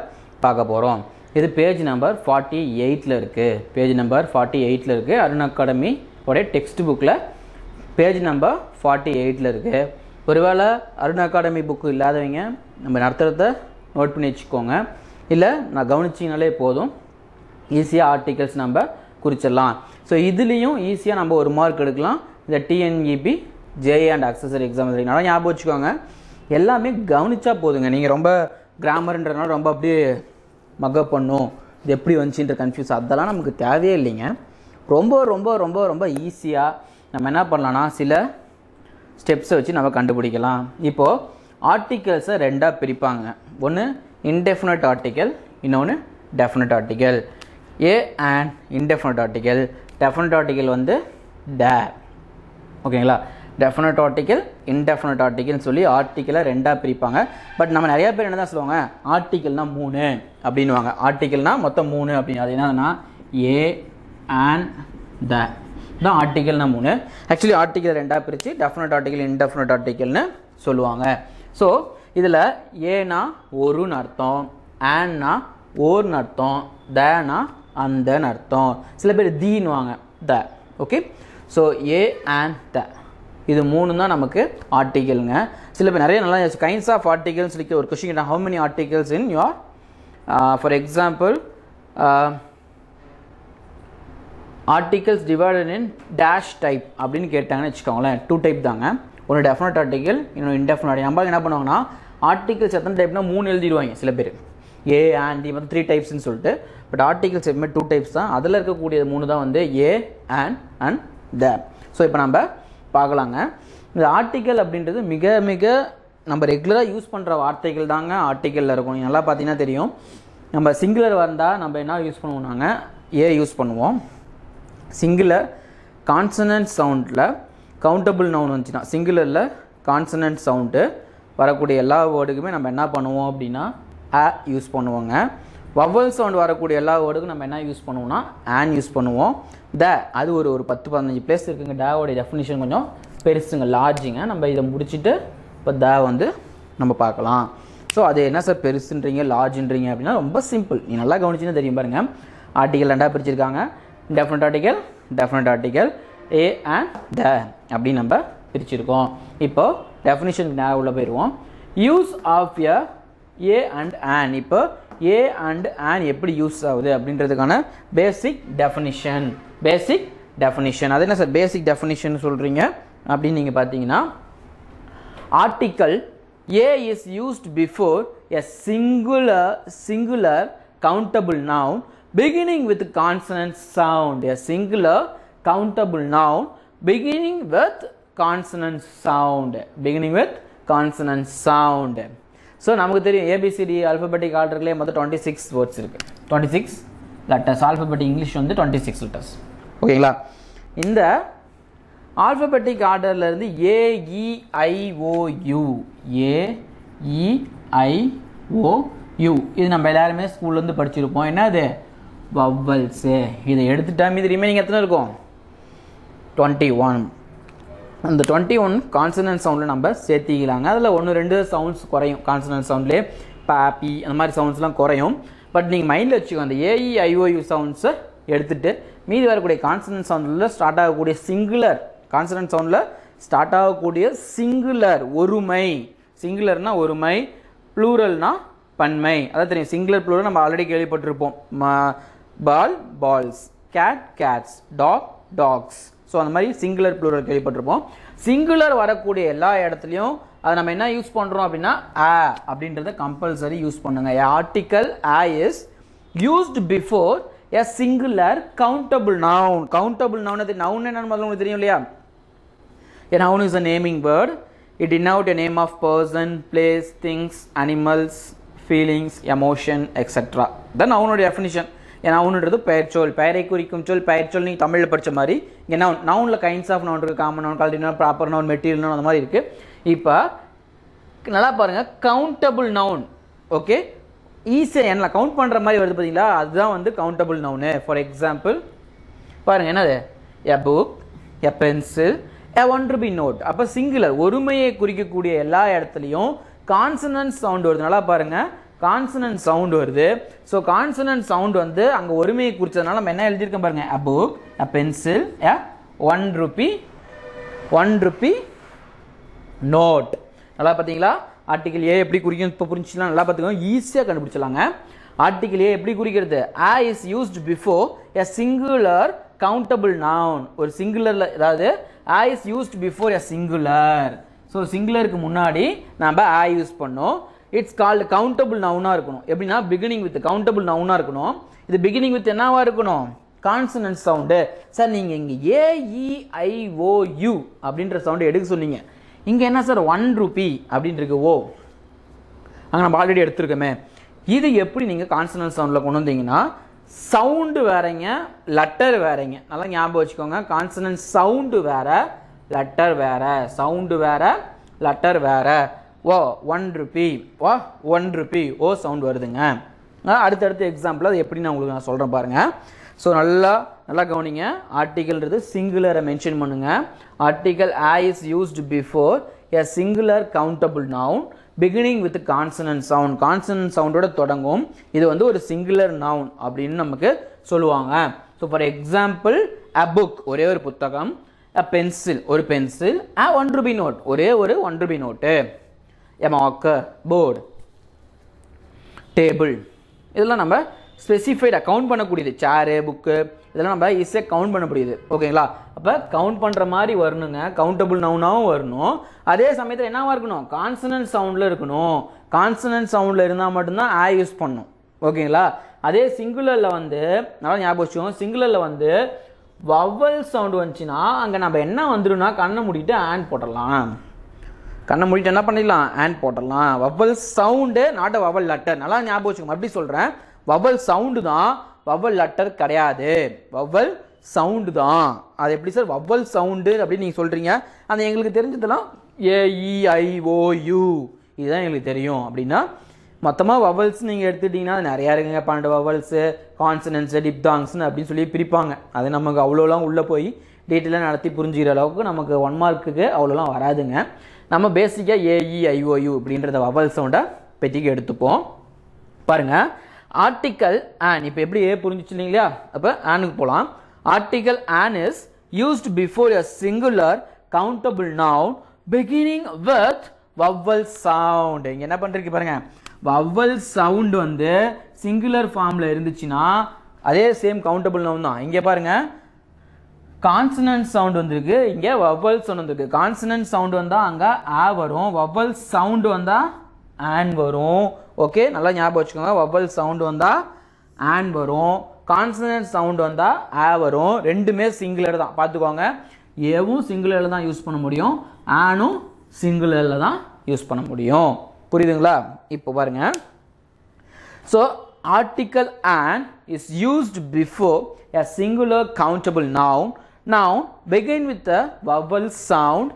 [SPEAKER 2] பார்க்க போகிறோம். இது பேஜ் நம்பர் 48ல் இருக்குது. பேஜ் நம்பர் 48ல் இருக்குது. அருண் அகாடமி உடைய டெக்ஸ்ட் புக்கில் பேஜ் நம்பர் 48ல் இருக்குது. ஒருவேளை அருண் அகாடமி புக்கு இல்லாதவங்க நம்ம நடத்துகிறத நோட் பண்ணி வச்சுக்கோங்க, இல்லை நான் கவனிச்சிங்கனாலே போதும், ஈஸியாக ஆர்டிகல்ஸ் நம்ம குறிச்சிடலாம். ஸோ இதுலேயும் ஈஸியாக நம்ம 1 மார்க் எடுக்கலாம். இந்த டிஎன்இபி ஜேஏ அண்ட் அக்சஸரி எக்ஸாம் நல்லா ஞாபகம் வச்சுக்கோங்க. எல்லாமே கவனிச்சா போதுங்க. நீங்கள் ரொம்ப கிராமர்ன்றதுனால ரொம்ப அப்படியே மக்கப் பண்ணும், இது எப்படி வந்துச்சுன்ற கன்ஃபியூஸ், அதெல்லாம் நமக்கு தேவையே இல்லைங்க. ரொம்ப ரொம்ப ரொம்ப ரொம்ப ஈஸியாக நம்ம என்ன பண்ணலான்னா சில ஸ்டெப்ஸை வச்சு நம்ம கண்டுபிடிக்கலாம். இப்போது ஆர்டிகல்ஸை 2ஆக பிரிப்பாங்க. ஒன்று இன்டெஃபினட் ஆர்டிக்கல், இன்னொன்று definite article. A and indefinite article. Definite article வந்து ஓகேங்களா. டெஃபினட் ஆர்டிக்கல், இன்டெஃபினட் ஆர்டிக்கல்னு சொல்லி ஆர்டிக்கலை 2ஆக பிரிப்பாங்க. பட் நம்ம நிறைய பேர் என்ன தான் சொல்லுவாங்க, ஆர்டிக்கல்னால் 3 அப்படின்வாங்க. ஆர்டிக்கல்னால் மொத்தம் 3 அப்படின்னு. அது என்னதுன்னா ஏ அண்ட் தான் ஆர்டிக்கல்னால் 3. ஆக்சுவலி ஆர்டிக்கல் 2ஆக பிரித்து டெஃபினட் ஆர்டிக்கல், இன்டெஃபினட் ஆர்டிக்கல்னு சொல்லுவாங்க. ஸோ இதில் ஏனா ஒருன்னு அர்த்தம், ஆன்னா ஓர்னு அர்த்தம், தேனா அந்தன்னு அர்த்தம். சில பேர் தீன்னுவாங்க, the. Okay. So a and the, இது 3 தான் நமக்கு ஆர்டிக்கலுங்க. சில பேர் நிறைய நல்லா கைண்ட்ஸ் ஆஃப் ஆர்டிகல்ஸ் சொல்லி ஒரு question, how many articles in your, for example articles divided in dash type அப்படின்னு கேட்டாங்கன்னு வச்சுக்கோங்களேன். 2 டைப் தாங்க. ஒன்று டெஃபினட் ஆர்டிக்கல், இன்னொன்று இன்டெஃபினட் ஆர்டிக்கல். நம்ம என்ன பண்ணுவாங்கன்னா ஆர்டிகல்ஸ் எத்தனை டைப்னா 3 எழுதிடுவாங்க சில பேர், ஏ அண்ட் டி வந்து 3 டைப்ஸ்ன்னு சொல்லிட்டு. பட் ஆர்டிகல்ஸ் எப்பவுமே 2 டைப்ஸ் தான். அதில் இருக்கக்கூடிய 3 தான் வந்து ஏ அண்ட் த. ஸோ இப்போ நம்ம பார்க்கலாங்க. இந்த ஆர்டிக்கல் அப்படின்றது மிக மிக நம்ம ரெகுலராக யூஸ் பண்ணுற வார்த்தைகள் தாங்க ஆர்டிக்கலில் இருக்கும். நீங்கள் நல்லா பார்த்தீங்கன்னா தெரியும். நம்ம சிங்குலர் வந்தால் நம்ம என்ன யூஸ் பண்ணுவோம்னாங்க ஏ யூஸ் பண்ணுவோம். சிங்குலர் கான்சனன்ட் சவுண்டில் கவுண்டபிள் நவுன் வந்துச்சுன்னா, சிங்குலரில் கான்சனன்ட் சவுண்டு வரக்கூடிய எல்லா வேர்டுக்குமே நம்ம என்ன பண்ணுவோம் அப்படின்னா அ யூஸ் பண்ணுவோங்க. வவல் சவுண்ட் வரக்கூடிய எல்லா வேர்டுக்கும் நம்ம என்ன யூஸ் பண்ணுவோம்னா ஆன் யூஸ் பண்ணுவோம். த அது ஒரு 10-15 பிளேஸ் இருக்குங்க. டேவோடைய டெஃபினிஷன் கொஞ்சம் பெருசுங்க, லார்ஜுங்க. நம்ம இதை முடிச்சுட்டு இப்போ த வந்து நம்ம பார்க்கலாம். ஸோ அது என்ன சார் பெருசுன்றீங்க லார்ஜுன்றீங்க அப்படின்னா ரொம்ப சிம்பிள். நீ நல்லா கவனிச்சுன்னு தெரியும் பாருங்கள். ஆர்டிக்கல் 2ஆக பிரிச்சிருக்காங்க. Definite article, definite article, a and the அப்படின்னு நம்ம பிரிச்சிருக்கோம். இப்போ டெஃபினிஷன் உள்ள போயிடுவோம். Use of a and an. இப்போ ஏ அண்ட் ஆன் எப்படி யூஸ் ஆகுது அப்படின்றதுக்கான பேசிக் டெஃபினிஷன். அது என்ன சார் பேசிக் டெஃபினிஷன் சொல்கிறீங்க அப்படின்னு நீங்கள் பார்த்தீங்கன்னா, article A is used before a singular countable noun beginning with consonant sound. A singular countable noun beginning with consonant sound. Beginning with consonant sound. So நமக்கு தெரியும் ABCD alphabetic orderலயே மொத்தம் 26 words இருக்கு. 26 letters. Alphabetic English வந்து 26 letters. ஓகேங்களா? இந்த alphabetic orderல இருந்து A E I O U இது நம்ம எல்லாருமே ஸ்கூல்ல இருந்து படிச்சிருப்போம். என்னது? vowels. இதை எடுத்துட்டா மீதி ரிமைனிங் எத்தனை இருக்கும்? 21. அந்த 21 கான்சனன்ட் சவுண்டில் நம்ம சேர்த்திக்கலாங்க. அதில் ஒன்று ரெண்டு சவுண்ட்ஸ் குறையும். கான்சனன்ட் சவுண்ட்லேயே பாப்பி அந்த மாதிரி சவுண்ட்ஸ்லாம் குறையும். பட் நீங்கள் மைண்டில் வச்சுக்கோ, அந்த AEIOU சவுண்ட்ஸை எடுத்துகிட்டு மீதி வரக்கூடிய கான்சனன்ட் சவுண்டில் ஸ்டார்ட் ஆகக்கூடிய சிங்குலர் கான்சனன்ட் சவுண்டில் ஸ்டார்ட் ஆகக்கூடிய சிங்குலர் ஒருமை. சிங்குலர்னா ஒருமை, ப்ளூரல்னா பன்மை. அதான் தெரியும். சிங்குலர் ப்ளூரல் நம்ம ஆல்ரெடி கேள்விப்பட்டிருப்போம். Ball balls, cat cats, dog dogs. So அந்த மாதிரி சிங்குலர் ப்ளூரல் கேள்விப்பட்டிருப்போம். சிங்குலர் வரக்கூடிய எல்லா இடத்துலையும் அதை நம்ம என்ன யூஸ் பண்ணுறோம் அப்படின்னா அப்படின்றத கம்பல்சரி யூஸ் பண்ணுங்க. Article is used before a singular countable noun. Countable noun அது நவுன் என்னன்னு முதல்ல உங்களுக்கு தெரியும் இல்லையா? A noun is a naming word. It denotes a name of person, place, things, animals, feelings, emotion, etc. The noun definition. A noun is பெயர்ச்சொல். பெயரை குறிக்கும் சொல் பெயர்ச்சொல். நீங்கள் தமிழில் படித்த மாதிரி இங்கே நவுனில் கைண்ட்ஸ் ஆஃப் நவுன் இருக்குது. காமன் நவுன், கல்டி noun, proper noun, material noun அந்த மாதிரி இருக்குது. இப்போ நல்லா பாருங்கள், கவுண்டபிள் நவுன். ஓகே, ஈஸியாக என்ன கவுண்ட் பண்ணுற மாதிரி வருது பார்த்தீங்களா? அதுதான் வந்து கவுண்டபிள் நவுனு. ஃபார் எக்ஸாம்பிள் பாருங்கள், என்னது? A book, a pencil, one rupee note. அப்போ சிங்குலர் ஒருமையை குறிக்கக்கூடிய எல்லா இடத்துலையும் கான்சனன்ட் சவுண்ட் வருது. நல்லா பாருங்க, கான்சனன்ட் சவுண்ட் வருது. ஸோ கான்சனன்ட் சவுண்ட் வந்து அங்கே ஒருமையை குறிச்சதுனால நம்ம என்ன எழுதியிருக்கோம் பாருங்க, a book, a pencil, a 1 rupee note. நல்லா பார்த்தீங்களா? ஆர்டிகல் ஏ எப்படி குறிக்கும் இப்போ புரிஞ்சுக்கலாம். நல்லா பார்த்துக்கோங்க, ஈஸியாக கண்டுபிடிச்சலாங்க. ஆர்டிகல் ஏ எப்படி குறிக்கிறது? a is used before a singular countable noun. ஒரு சிங்குலர்ல, அதாவது a is used before a singular. So சிங்குலருக்கு முன்னாடி நம்ம a யூஸ் பண்ணோம். இட்ஸ் கால்டு கவுண்டபிள் நவுனாக இருக்கணும். எப்படின்னா பிகினிங் வித் கவுண்டபிள் நவுனாக இருக்கணும். இது பிகினிங் வித் என்னவா இருக்கணும்? Consonant sound. சார் நீங்கள் இங்கே AEIOU அப்படின்ற சவுண்டு எடுக்க சொன்னீங்க. இங்கே என்ன சார் 1 ரூபி அப்படின்னு இருக்கு. ஓ, அங்கே நம்ம ஆல்ரெடி எடுத்துருக்கோமே. இது எப்படி நீங்கள் கான்சனன்ட் சவுண்டில் கொண்டு வந்தீங்கன்னா, சவுண்டு வேறங்க, லெட்டர் வேறங்க. நல்லா ஞாபகம் வச்சுக்கோங்க. கான்சனன்ட் சவுண்டு வேற, லெட்டர் வேற. சவுண்டு வேற, லெட்டர் வேற. ஓ 1 ரூபி, ஓ 1 ரூபி, ஓ சவுண்ட் வருதுங்க. அடுத்தடுத்த எக்ஸாம்பிள் அது எப்படி நான் உங்களுக்கு நான் சொல்கிறேன் பாருங்க. ஸோ நல்லா கவனிங்க. ஆர்டிகல்ன்றது சிங்குலரை மென்ஷன் பண்ணுங்க. Article is used before a singular countable noun beginning with consonant sound. Consonant சவுண்டோட தொடங்கும். இது வந்து ஒரு சிங்குலர் நவுன் அப்படின்னு நமக்கு சொல்லுவாங்க. So for example a book, ஒரே ஒரு புத்தகம். அ பென்சில், ஒரு பென்சில். அ 1 ரூபி நோட், ஒரே ஒரு 1 rupee note. A marker, board, table. இதெல்லாம் நம்ம ஸ்பெசிஃபைடாக கவுண்ட் பண்ணக்கூடியது. சேரு, புக்கு, இதெல்லாம் நம்ம ஈஸியாக கவுண்ட் பண்ண முடியுது. ஓகேங்களா? அப்போ கவுண்ட் பண்ணுற மாதிரி வரணுங்க. கவுண்டபிள் நவுனாகவும் வரணும். அதே சமயத்தில் என்னவா இருக்கணும்? கான்சனன்ட் சவுண்டில் இருக்கணும். கான்சனன்ட் சவுண்டில் இருந்தால் மட்டும்தான் ஆ யூஸ் பண்ணணும். ஓகேங்களா? அதே சிங்குலரில் வந்து நல்லா ஞாபகம் வச்சுக்கோங்க. சிங்குலரில் வந்து வவல் சவுண்டு வந்துச்சுன்னா அங்கே நம்ம என்ன வந்துடும்னா கண்ணை மூடிட்டு ஆன் போட்டுடலாம். கண்ணை மூடிட்டு என்ன பண்ணிடலாம்? ஆன் போட்டுடலாம். Vowel sound, not a vowel letter. நல்லா ஞாபகம் வச்சுக்கோங்க. அப்படி சொல்கிறேன், வவல் சவுண்டு தான், வவல் லெட்டர் கிடையாது. வவல் சவுண்டு தான். அது எப்படி சார் வவல் சவுண்டு அப்படின்னு நீங்கள் சொல்கிறீங்க? அந்த எங்களுக்கு தெரிஞ்சதெல்லாம் AEIOU இதுதான் எங்களுக்கு தெரியும். அப்படின்னா மொத்தமாக வவல்ஸ் நீங்கள் எடுத்துட்டிங்கன்னா நிறையா இருக்குங்க. 12 வவல்ஸு, கான்சனன்ஸு, டிப்தாங்ஸ்னு அப்படின்னு சொல்லி பிரிப்பாங்க. அது நமக்கு அவ்வளோலாம் உள்ளே போய் டீட்டெயிலாக நடத்தி புரிஞ்சுக்கிற அளவுக்கு நமக்கு 1 மார்க்குக்கு அவ்வளோலாம் வராதுங்க. நம்ம பேசிக்காக AEIOU அப்படின்றத வவல் சவுண்டை பெட்டிக்கு எடுத்துப்போம். பாருங்கள், ஆர்டிக்கல் ஆன். இப்போ எப்படி ஏ புரிஞ்சிச்சு இல்லைங்களா? அப்போ ஆனுக்கு போகலாம். Article on is used before a singular countable noun beginning with vowel sound. இங்கே என்ன பண்ணுறீங்க பாருங்க, வவல் சவுண்ட் வந்து சிங்குலர் ஃபார்மில் இருந்துச்சுன்னா அதே சேம் கவுண்டபிள் நவுன் தான். இங்கே பாருங்க, கான்சனன்ட் சவுண்ட் வந்திருக்கு, இங்கே வவல் சவுண்ட் வந்திருக்கு. கான்சனன்ட் சவுண்ட் வந்தால் அங்கே ஆ வரும், வவல் சவுண்டு வந்தால் ஆன் வரும். ஓகே, நல்லா ஞாபகம் வச்சுக்கோங்க. வவல் சவுண்டு வந்தால் ஆன் வரும், கான்சனன்ட் சவுண்ட் வந்தா ஆ வரும். ரெண்டுமே சிங்குலர் தான் பார்த்துக்கோங்க. ஏவும் சிங்குலரில் தான் யூஸ் பண்ண முடியும், ஆனும் சிங்குலரில் தான் யூஸ் பண்ண முடியும். புரியுதுங்களா? இப்போ பாருங்க. So article an is used before a singular countable noun. Noun begin with a vowel sound.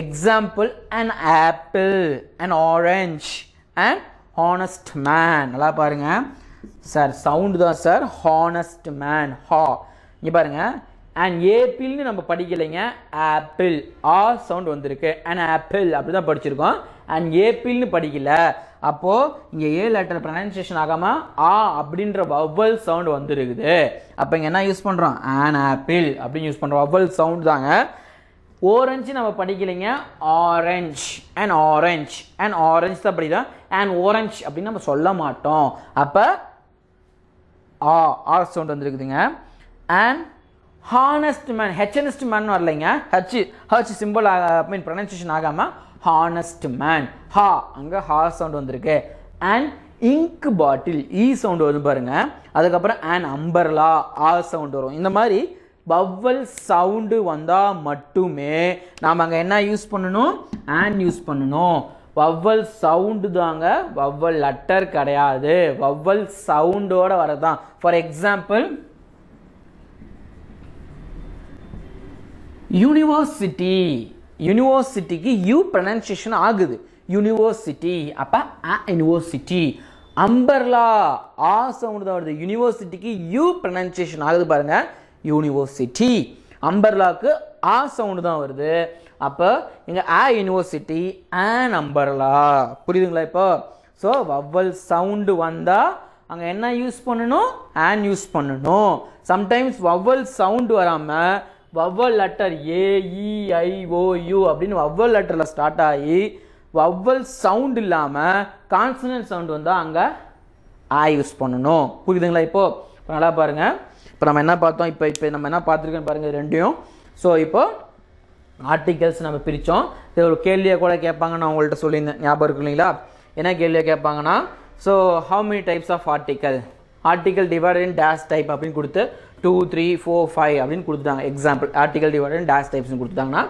[SPEAKER 2] Example, an apple, an orange, an honest man. நல்லா பாருங்க சார், சவுண்ட் தான் சார். honest man, ha. இங்க பாருங்க, an apple னு நம்ம படிக்கலைங்க, apple ஆ sound வந்திருக்கு. an apple அப்படி தான் படிச்சிருக்கோம், an apple னு படிக்கல. அப்போ இங்க ஏ லெட்டர் ப்ரொனன்சியேஷன் ஆகாம ஆ அப்படின்ற வவல் சவுண்ட் வந்துருக்குது. அப்போ இங்க என்ன யூஸ் பண்றோம்? an apple அப்படின்னு யூஸ் பண்றோம். வவல் சவுண்ட் தாங்க. ஓரஞ்சு நம்ம படிக்கலைங்க, orange, an orange, an orange தான் படிக்கிறோம். an orange அப்படின்னு நம்ம சொல்ல மாட்டோம். அப்ப ஆ சவுண்ட் வந்துருக்குதுங்க. an honest man, honest man வரலைங்க, h சிம்பிள் மீன் ப்ரொனன்சியேஷன் ஆகாம honest man, ha அங்க ha சவுண்ட் வந்திருக்கு. an ink bottle, e sound வரும் பாருங்க. அதுக்கப்புறம் an umbrella, ஆ சவுண்ட் வரும். இந்த மாதிரி வவல் சவுண்டு வந்தா மட்டுமே நாம அங்க என்ன யூஸ் பண்ணணும்? an யூஸ் பண்ணணும். வவல் சவுண்டு தாங்க, வவல் லெட்டர் கிடையாது. வவல் சவுண்டோட வரதான். ஃபார் எக்ஸாம்பிள், யூனிவர்சிட்டி, யூனிவர்சிட்டிக்கு யூ ப்ரொனன்சியேஷன் ஆகுது, யூனிவர்சிட்டி. அப்ப யூனிவர்சிட்டி. அம்பர்லா ஆ சவுண்ட் தான் வருது, யூனிவர்சிட்டிக்கு யூ ப்ரொனன்சியேஷன் ஆகுது பாருங்க, யூனிவர்சிட்டி. அம்பர்லாக்கு ஆ சவுண்ட் தான் வருது. அப்ப இங்க யூனிவர்சிட்டி, an அம்பர்லா. புரியுதுங்களா இப்போ? ஸோ வவல் சவுண்டு வந்தா அங்க என்ன யூஸ் பண்ணணும்? an யூஸ் பண்ணணும். சம்டைம்ஸ் வவல் சவுண்ட் வராம vowel letter A E I O U அப்படின்னு வவல் லெட்டர்ல ஸ்டார்ட் ஆகி வவல் சவுண்ட் இல்லாம கான்சனன்ட் சவுண்ட் வந்தா அங்க ஆ யூஸ் பண்ணணும். புரியுதுங்களா? இப்போ நல்லா பாருங்க. இப்போ நம்ம என்ன பார்த்தோம்? இப்போ நம்ம என்ன பார்த்துருக்கோன்னு பாருங்க ரெண்டையும். ஸோ இப்போ ஆர்டிகல்ஸ் நம்ம பிரித்தோம். இது ஒரு கேள்வியை கூட கேட்பாங்க, நான் உங்கள்கிட்ட சொல்லியிருந்தேன், ஞாபகம் இருக்கு இல்லைங்களா? என்ன கேள்வியை கேட்பாங்கன்னா, so how many types of article, article divided in dash type அப்படின்னு கொடுத்து 2 3 4 5 அப்படின்னு கொடுத்துட்டாங்க. Example, article divided in dash டைப்ஸ்னு கொடுத்துட்டாங்கன்னா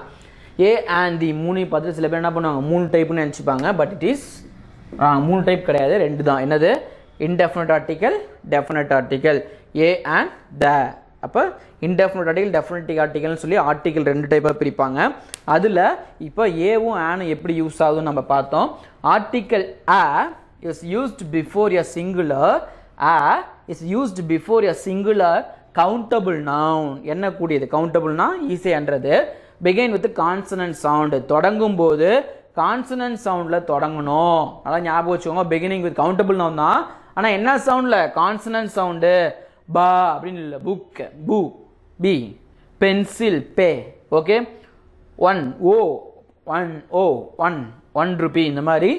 [SPEAKER 2] ஏ அண்ட் தி 3 பார்த்துட்டு சில பேர் என்ன பண்ணுவாங்க? 3 டைப்னு நினச்சிப்பாங்க. பட் இட் இஸ் 3 டைப் கிடையாது, 2 தான். என்னது? Indefinite article, definite article, a and the. அப்போ இன்டெஃபினட் ஆர்டிக்கல், டெஃபினட் ஆர்டிக்கல்னு சொல்லி ஆர்டிக்கல் 2 டைப்பாக பிரிப்பாங்க. அதில் இப்போ ஏவும் ஆனும் எப்படி யூஸ் ஆகுதுன்னு நம்ம பார்த்தோம். Article a is used before a singular, a is used before a singular countable noun. என்ன கூடியது? கவுண்டபிள்னா ஈஸியான்றது. begin with consonant sound, தொடங்கும் போது கான்சனன்ட் சவுண்ட்ல தொடங்கணும். அதான் ஞாபகம் வச்சுக்கோங்க. பிகினிங் வித் கவுண்டபிள் நவுன் தான், ஆனா என்ன சவுண்ட்ல? Consonant sound. பா அப்படின்னு இல்லை, புக் பூ, பி, பென்சில் பே. ஓகே, 1 ஓ 1 ஓ 1 ரூபி. இந்த மாதிரி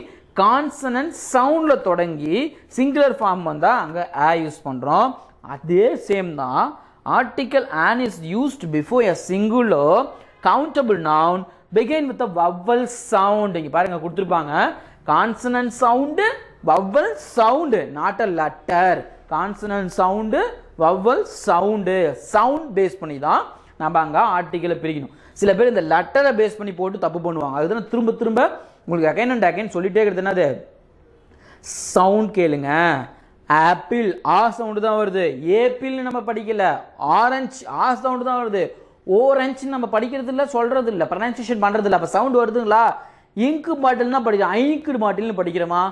[SPEAKER 2] கான்சனன்ட் சவுண்ட்ல தொடங்கி சிங்குலர் ஃபார்ம் வந்தா அங்க ஆ யூஸ் பண்றோம். அதே சேம் தான் article an is used before a singular countable noun begin with a vowel sound. இங்க பாருங்க கொடுத்திருப்பாங்க, consonant sound, vowel sound, not a letter. consonant sound, vowel sound, sound base பண்ணி தான் நம்ம அங்க ஆர்டிகலை பிரிக்கணும். சில பேர் இந்த லெட்டரை பேஸ் பண்ணி போட்டு தப்பு பண்ணுவாங்க. அதுதான் திரும்ப திரும்ப உங்களுக்கு அகைன் அண்ட் அகைன் சொல்லிட்டே இருக்கிறது. என்னது? சவுண்ட் கேளுங்க. ஆப்பிள் ஆ சவுண்டு தான் வருது. ஏப்பிள் நம்ம படிக்கல. ஆரஞ்சு ஆ சவுண்டு தான் வருது. ஓரஞ்சு நம்ம படிக்கிறது இல்லை, சொல்றது இல்லை, ப்ரொனன்சியேஷன் பண்றது இல்லை. அப்ப சவுண்ட் வருதுங்களா? இங்கு பாட்டில் தான் படிக்கிறோம். ஐங்கு பாட்டில்னு படிக்கிறோமா?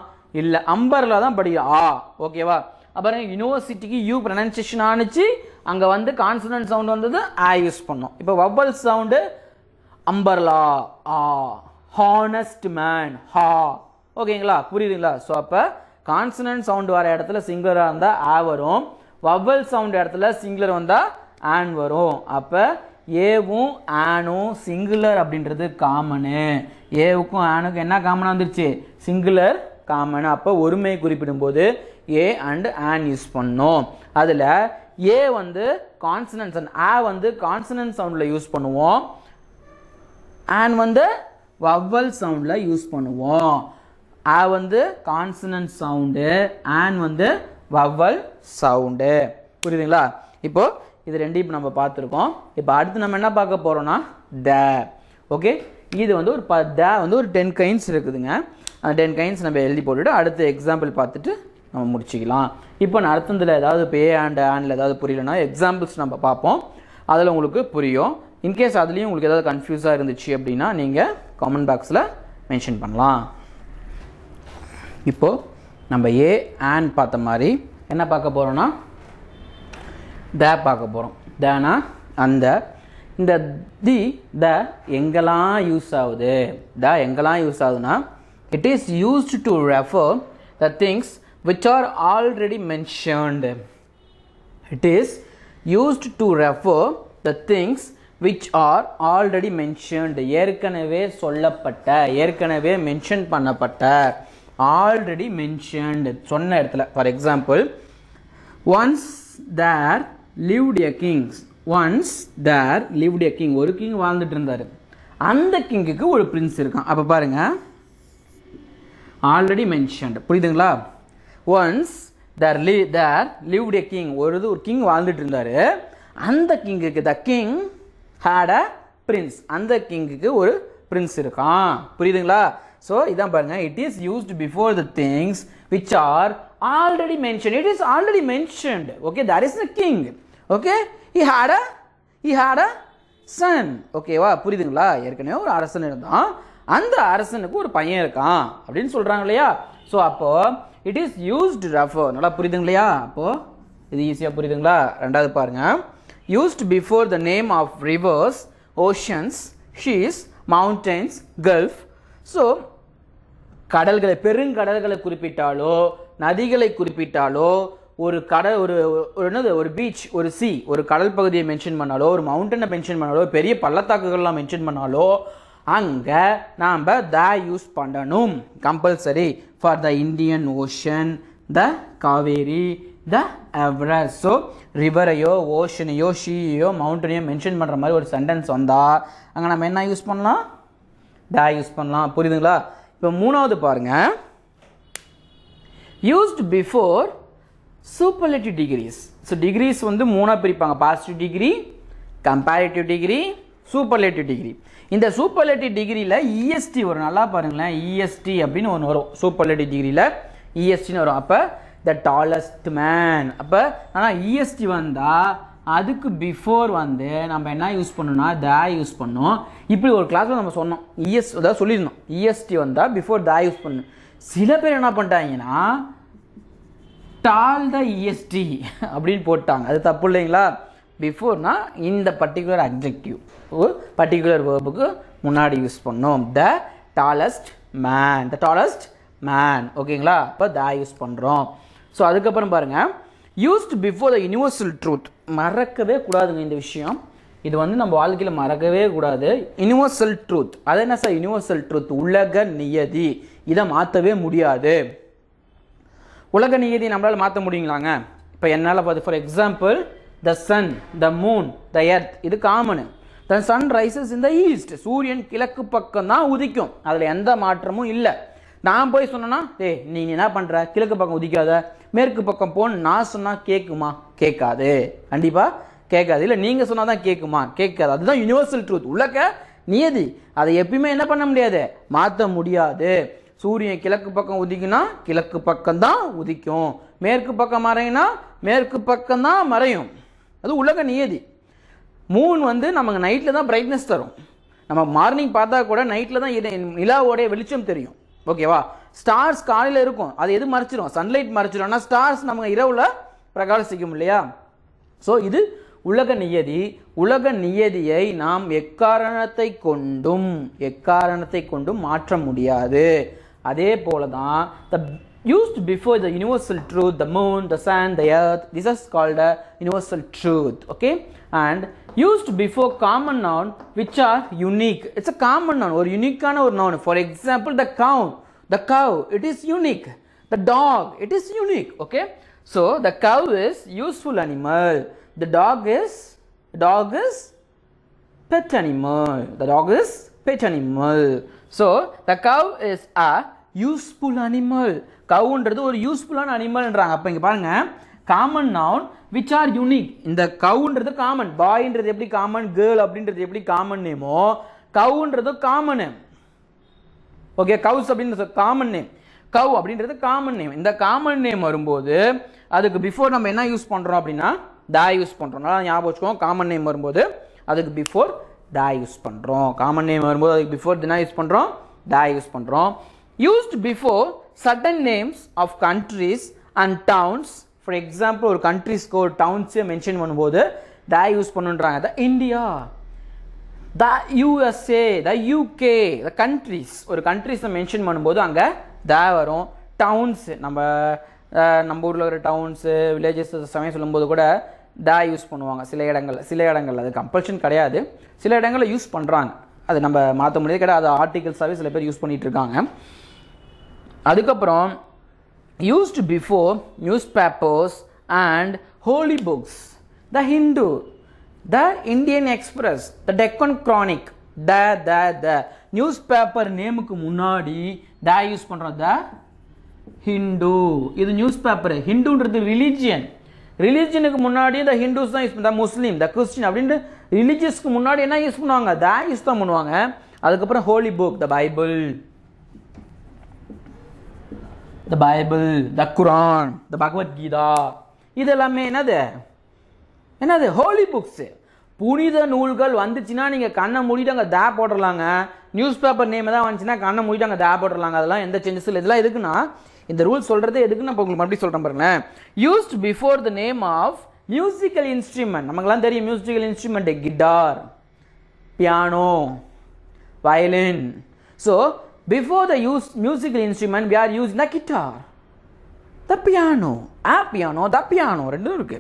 [SPEAKER 2] இல்ல, அம்பர்லா தான் படிக்கிறோம். ஆ ஓகேவா? அப்புறம் யூனிவர்சிட்டிக்கு யூ ப்ரொனன்சியேஷன் ஆனிச்சு, அங்க வந்து கான்சனன்ட் சவுண்ட் வந்தது, ஆ யூஸ் பண்ணோம். இப்போ வவல் சவுண்டு அம்பர்லா ஆ, ஹானஸ்ட் மேன் ஹா. ஓகேங்களா? புரியுதுங்களா? ஸோ அப்போ கான்சனன்ட் சவுண்ட் வர இடத்துல சிங்குலராக இருந்தால் ஆ வரும், வவல் சவுண்ட் இடத்துல சிங்குலர் வந்தால் ஆன் வரும். அப்போ ஏவும் ஆனும் சிங்குலர் அப்படின்றது காமனு. ஏவுக்கும் ஆனுக்கும் என்ன காமனாக வந்துருச்சு? Singular common. அப்போ ஒருமை குறிப்பிடும் போது ஏ அண்ட் ஆன் யூஸ் பண்ணோம். அதில் ஏ வந்து கான்சனன்ட் சவுண்ட், ஆ வந்து கான்சனன்ட் சவுண்டில் யூஸ் பண்ணுவோம், ஆன் வந்து வவல் சவுண்டில் யூஸ் பண்ணுவோம். ஆ வந்து கான்சனன்ட் சவுண்டு, ஆன் வந்து vowel sound. புரியுதுங்களா? இப்போ இது ரெண்டையும் இப்போ நம்ம பார்த்துருக்கோம். இப்போ அடுத்து நம்ம என்ன பார்க்க போகிறோம்னா த. ஓகே, இது வந்து ஒரு த வந்து ஒரு 10 கைண்ட்ஸ் இருக்குதுங்க. அந்த 10 கைண்ட்ஸ் நம்ம எழுதி போட்டுட்டு அடுத்த எக்ஸாம்பிள் பார்த்துட்டு நம்ம முடிச்சிக்கலாம். இப்போ நான் அடுத்ததில் ஏதாவது இப்போ ஆண்டில் ஏதாவது புரியலன்னா எக்ஸாம்பிள்ஸ் நம்ம பார்ப்போம், அதில் உங்களுக்கு புரியும். இன்கேஸ் அதுலேயும் உங்களுக்கு ஏதாவது கன்ஃபியூஸாக இருந்துச்சு அப்படின்னா நீங்கள் காமெண்ட் பாக்ஸில் மென்ஷன் பண்ணலாம். இப்போது நம்ம ஆன் பார்த்த மாதிரி என்ன பார்க்க போகிறோன்னா த பார்க்க போகிறோம். தனா அந்த. இந்த த எங்கெல்லாம் யூஸ் ஆகுது? த எங்கெல்லாம் யூஸ் ஆகுதுன்னா it is used to refer the things which are already mentioned. It is used to refer the things which are already mentioned. ஏற்கனவே சொல்லப்பட்ட, ஏற்கனவே மென்ஷன் பண்ணப்பட்ட, already mentioned சொன்ன இடத்துல. For example, once there lived a king. Once there lived a king. ஒரு king வாழ்ந்துட்டு இருந்தாரு. அந்த கிங்குக்கு ஒரு பிரின்ஸ் இருக்கான். அப்போ பாருங்க, ஆல்ரெடி மென்ஷன்ட். புரியுதுங்களா? Once there lived a king. ஒரு கிங் வாழ்ந்துட்டு இருந்தாரு. அந்த கிங்குக்கு the king had a prince. அந்த கிங்குக்கு ஒரு பிரின்ஸ் இருக்கான். புரியுதுங்களா? ஸோ இதான் பாருங்க, it is used before the things which are already mentioned. It is already mentioned. Okay, there is a king. Okay, he had a son. ஓகேவா? புரியுதுங்களா? ஏற்கனவே ஒரு அரசன் இருந்தான், அந்த அரசனுக்கு ஒரு பையன் இருக்கான் அப்படின்னு சொல்றாங்க இல்லையா? ஸோ அப்போ இட் இஸ் யூஸ்டு ரெஃபர். நல்லா புரியுதுங்க இல்லையா? அப்போ இது ஈஸியாக புரியுதுங்களா? ரெண்டாவது பாருங்க, used before the name of rivers, oceans, seas, mountains, gulf. So கடல்களை, பெருங்கடல்களை குறிப்பிட்டாலோ நதிகளை குறிப்பிட்டாலோ ஒரு கடல், ஒரு பீச், ஒரு சி, ஒரு கடல் பகுதியை மென்ஷன் பண்ணாலோ ஒரு மவுண்டனை மென்ஷன் பண்ணாலோ பெரிய பள்ளத்தாக்குகள்லாம் மென்ஷன் பண்ணாலோ அங்கே நாம் த யூஸ் பண்ணணும் compulsory. For the Indian ocean, the Kaveri, the Everest. So ரிவரையோ ஓஷனையோ ஷீயோ மவுண்டனையோ மென்ஷன் பண்ணுற மாதிரி ஒரு சென்டென்ஸ் வந்தால் அங்கே நம்ம என்ன யூஸ் பண்ணலாம்? த யூஸ் பண்ணலாம். புரியுதுங்களா? இப்போ மூணாவது பாருங்க, used before superlative degrees. So degrees வந்து மூணாக பிரிப்பாங்க, positive degree, comparative degree, superlative degree. இந்த சூப்பர்லேட்டிவ் டிகிரியில் இஎஸ்டி வரும். நல்லா பாருங்களேன், இஎஸ்டி அப்படின்னு ஒன்று வரும். சூப்பர்லேட்டிவ் டிகிரியில் இஎஸ்டின்னு வரும். அப்போ த டாலஸ்ட் மேன். அப்போ ஆனால் இஎஸ்டி வந்தால் அதுக்கு பிஃபோர் வந்து நம்ம என்ன யூஸ் பண்ணணும்னா த யூஸ் பண்ணோம். இப்படி ஒரு கிளாஸில் நம்ம சொன்னோம், அதாவது சொல்லியிருந்தோம், இஎஸ்டி வந்தால் பிஃபோர் த யூஸ் பண்ணணும். சில பேர் என்ன பண்ணிட்டாங்கன்னா டால் த இஎஸ்டி அப்படின்னு போட்டாங்க. அது தப்பு இல்லைங்களா? பிஃபோர்னா இந்த பர்டிகுலர் அட்ஜெக்டிவ் பர்டிகுலர் வேர்புக்கு முன்னாடி யூஸ் பண்ணோம். த டாலஸ்ட் மேன், த டாலஸ்ட் மேன். ஓகேங்களா? இப்போ த யூஸ் பண்ணுறோம். ஸோ அதுக்கப்புறம் பாருங்க, யூஸ்ட் பிஃபோர் த யூனிவர்சல் ட்ரூத். மறக்கவே கூடாதுங்க இந்த விஷயம். இது வந்து நம்ம வாழ்க்கையில் மறக்கவே கூடாது. Universal truth. அது என்ன சார் யூனிவர்சல் ட்ரூத்? உலக நியதி. இதை மாற்றவே முடியாது. உலக நியதி நம்மளால் மாற்ற முடியுங்களாங்க? இப்போ என்னால் பார்த்து, for example, the sun, the moon, the earth, இது common. The sun rises in the east. சூரியன் கிழக்கு பக்கம் தான் உதிக்கும், அதில் எந்த மாற்றமும் இல்லை. நான் போய் சொன்னேன்னா, நீ என்ன பண்ணுற, கிழக்கு பக்கம் உதிக்காத, மேற்கு பக்கம் போன்னு நான் சொன்னால் கேட்குமா? கேட்காது, கண்டிப்பாக கேட்காது. இல்லை நீங்கள் சொன்னால் தான் கேட்குமா? கேட்காது. அதுதான் யூனிவர்சல் ட்ரூத், உலக நியதி. அதை எப்பயுமே என்ன பண்ண முடியாது, மாற்ற முடியாது. சூரியன் கிழக்கு பக்கம் உதிக்குன்னா கிழக்கு பக்கம் தான் உதிக்கும், மேற்கு பக்கம் மறையும்னா மேற்கு பக்கம் தான் மறையும். அது உலக நியதி. மூன் வந்து நமக்கு நைட்டில் தான் பிரைட்னஸ் தரும். நம்ம மார்னிங் பார்த்தா கூட நைட்டில் தான் நிலாவோடைய வெளிச்சம் தெரியும். ஓகேவா? ஸ்டார்ஸ் காலையில் இருக்கும், அது எது மறைச்சிடும்? சன்லைட் மறைச்சிடும். ஆனால் ஸ்டார்ஸ் நமக்கு இரவில் பிரகாசிக்கும் இல்லையா? ஸோ இது உலக நியதி. உலக நியதியை நாம் எக்காரணத்தை கொண்டும் மாற்ற முடியாது. அதே போல தான் the used before the universal truth, the moon, the sun, the earth, this is called a universal truth. Okay, and used before common noun which are unique. It's a common noun, or unique or noun. For example, the cow, it is unique. The dog, it is unique. Okay, so the cow is useful animal. The dog is pet animal. The dog is pet animal. So the cow is a useful animal. கவுன்றது ஒரு யூஸ்ஃபுல்லான அனிமல்ன்றாங்க. அப்போ இங்கே பாருங்க, common noun which are unique. இந்த கவுன்றது common, பாய்ன்றது எப்படி காமன், கேர்ள் அப்படின்றது எப்படி காமன் நேமோ, கவுன்றது காமன் நேம். ஓகே, கவுஸ் அப்படின்னு காமன் நேம், கவ் அப்படின்றது காமன் நேம். இந்த காமன் நேம் வரும்போது அதுக்கு பிஃபோர் நம்ம என்ன யூஸ் பண்ணுறோம் அப்படின்னா தா யூஸ் பண்ணுறோம். நல்லா ஞாபகம் வச்சுக்கோங்க, காமன் நேம் வரும்போது அதுக்கு பிஃபோர் தா யூஸ் பண்ணுறோம். காமன் நேம் வரும்போது அதுக்கு பிஃபோர் என்ன யூஸ் பண்ணுறோம், தா யூஸ் பண்ணுறோம். Used before certain names of countries and towns. For example ஒரு கண்ட்ரிஸ்க்கு ஒரு டவுன்ஸை மென்ஷன் பண்ணும்போது தா யூஸ் பண்ணுன்றாங்க. The India, the USA, the UK, the countries. ஒரு கண்ட்ரிஸை மென்ஷன் பண்ணும்போது அங்கே தா வரும். டவுன்ஸ், நம்ம ஊரில் இருக்கிற டவுன்ஸு வில்லேஜஸ் சமயம் சொல்லும்போது கூட தா யூஸ் பண்ணுவாங்க சில இடங்கள். அது கம்பல்ஷன் கிடையாது, சில இடங்களில் யூஸ் பண்ணுறாங்க. அது நம்ம மாற்ற முடியாது கிடையாது. அது ஆர்டிகல்ஸாகவே சில பேர் யூஸ் பண்ணிட்டு இருக்காங்க. அதுக்கப்புறம் used before newspapers and holy books. The Hindu, the Indian Express, the Deccan Chronic, the newspaper நேமுக்கு முன்னாடி the யூஸ் பண்றோம். the Hindu, இது newspaper. ஹிந்துன்றது ரிலிஜியன். ரிலிஜியனுக்கு முன்னாடி the Hindus தான் யூஸ் பண்ணுவாங்க. முஸ்லீம், the Christian அப்படின்ட்டு ரிலிஜியஸ்க்கு முன்னாடி என்ன யூஸ் பண்ணுவாங்க, the யூஸ் தான் பண்ணுவாங்க. அதுக்கப்புறம் holy book, the Bible, the Bible, the Quran, the Bhagavad Gita. இதெல்லாமே என்னது ஹோலி புக்ஸ், புனித நூல்கள். வந்துச்சுன்னா நீங்கள் கண்ணை மூடிட்டு அங்கே தா போட்டுடலாங்க. நியூஸ் பேப்பர் நேம் தான் வந்துச்சுன்னா கண்ணை மூடிட்டு அங்கே தா போட்டுடலாங்க. அதெல்லாம் எந்த சேஞ்சஸ் இல்லை. இதெல்லாம் எதுக்குன்னா, இந்த ரூல் சொல்கிறது எதுக்குன்னு நான் உங்களுக்கு மறுபடியும் சொல்கிறேன் பாருங்களேன். Used before the name of musical instrument. நமக்குலாம் தெரியும் musical instrument, guitar, piano, violin. So before the musical instrument we are using the guitar, the piano, the piano ரெண்டும் இருக்கு,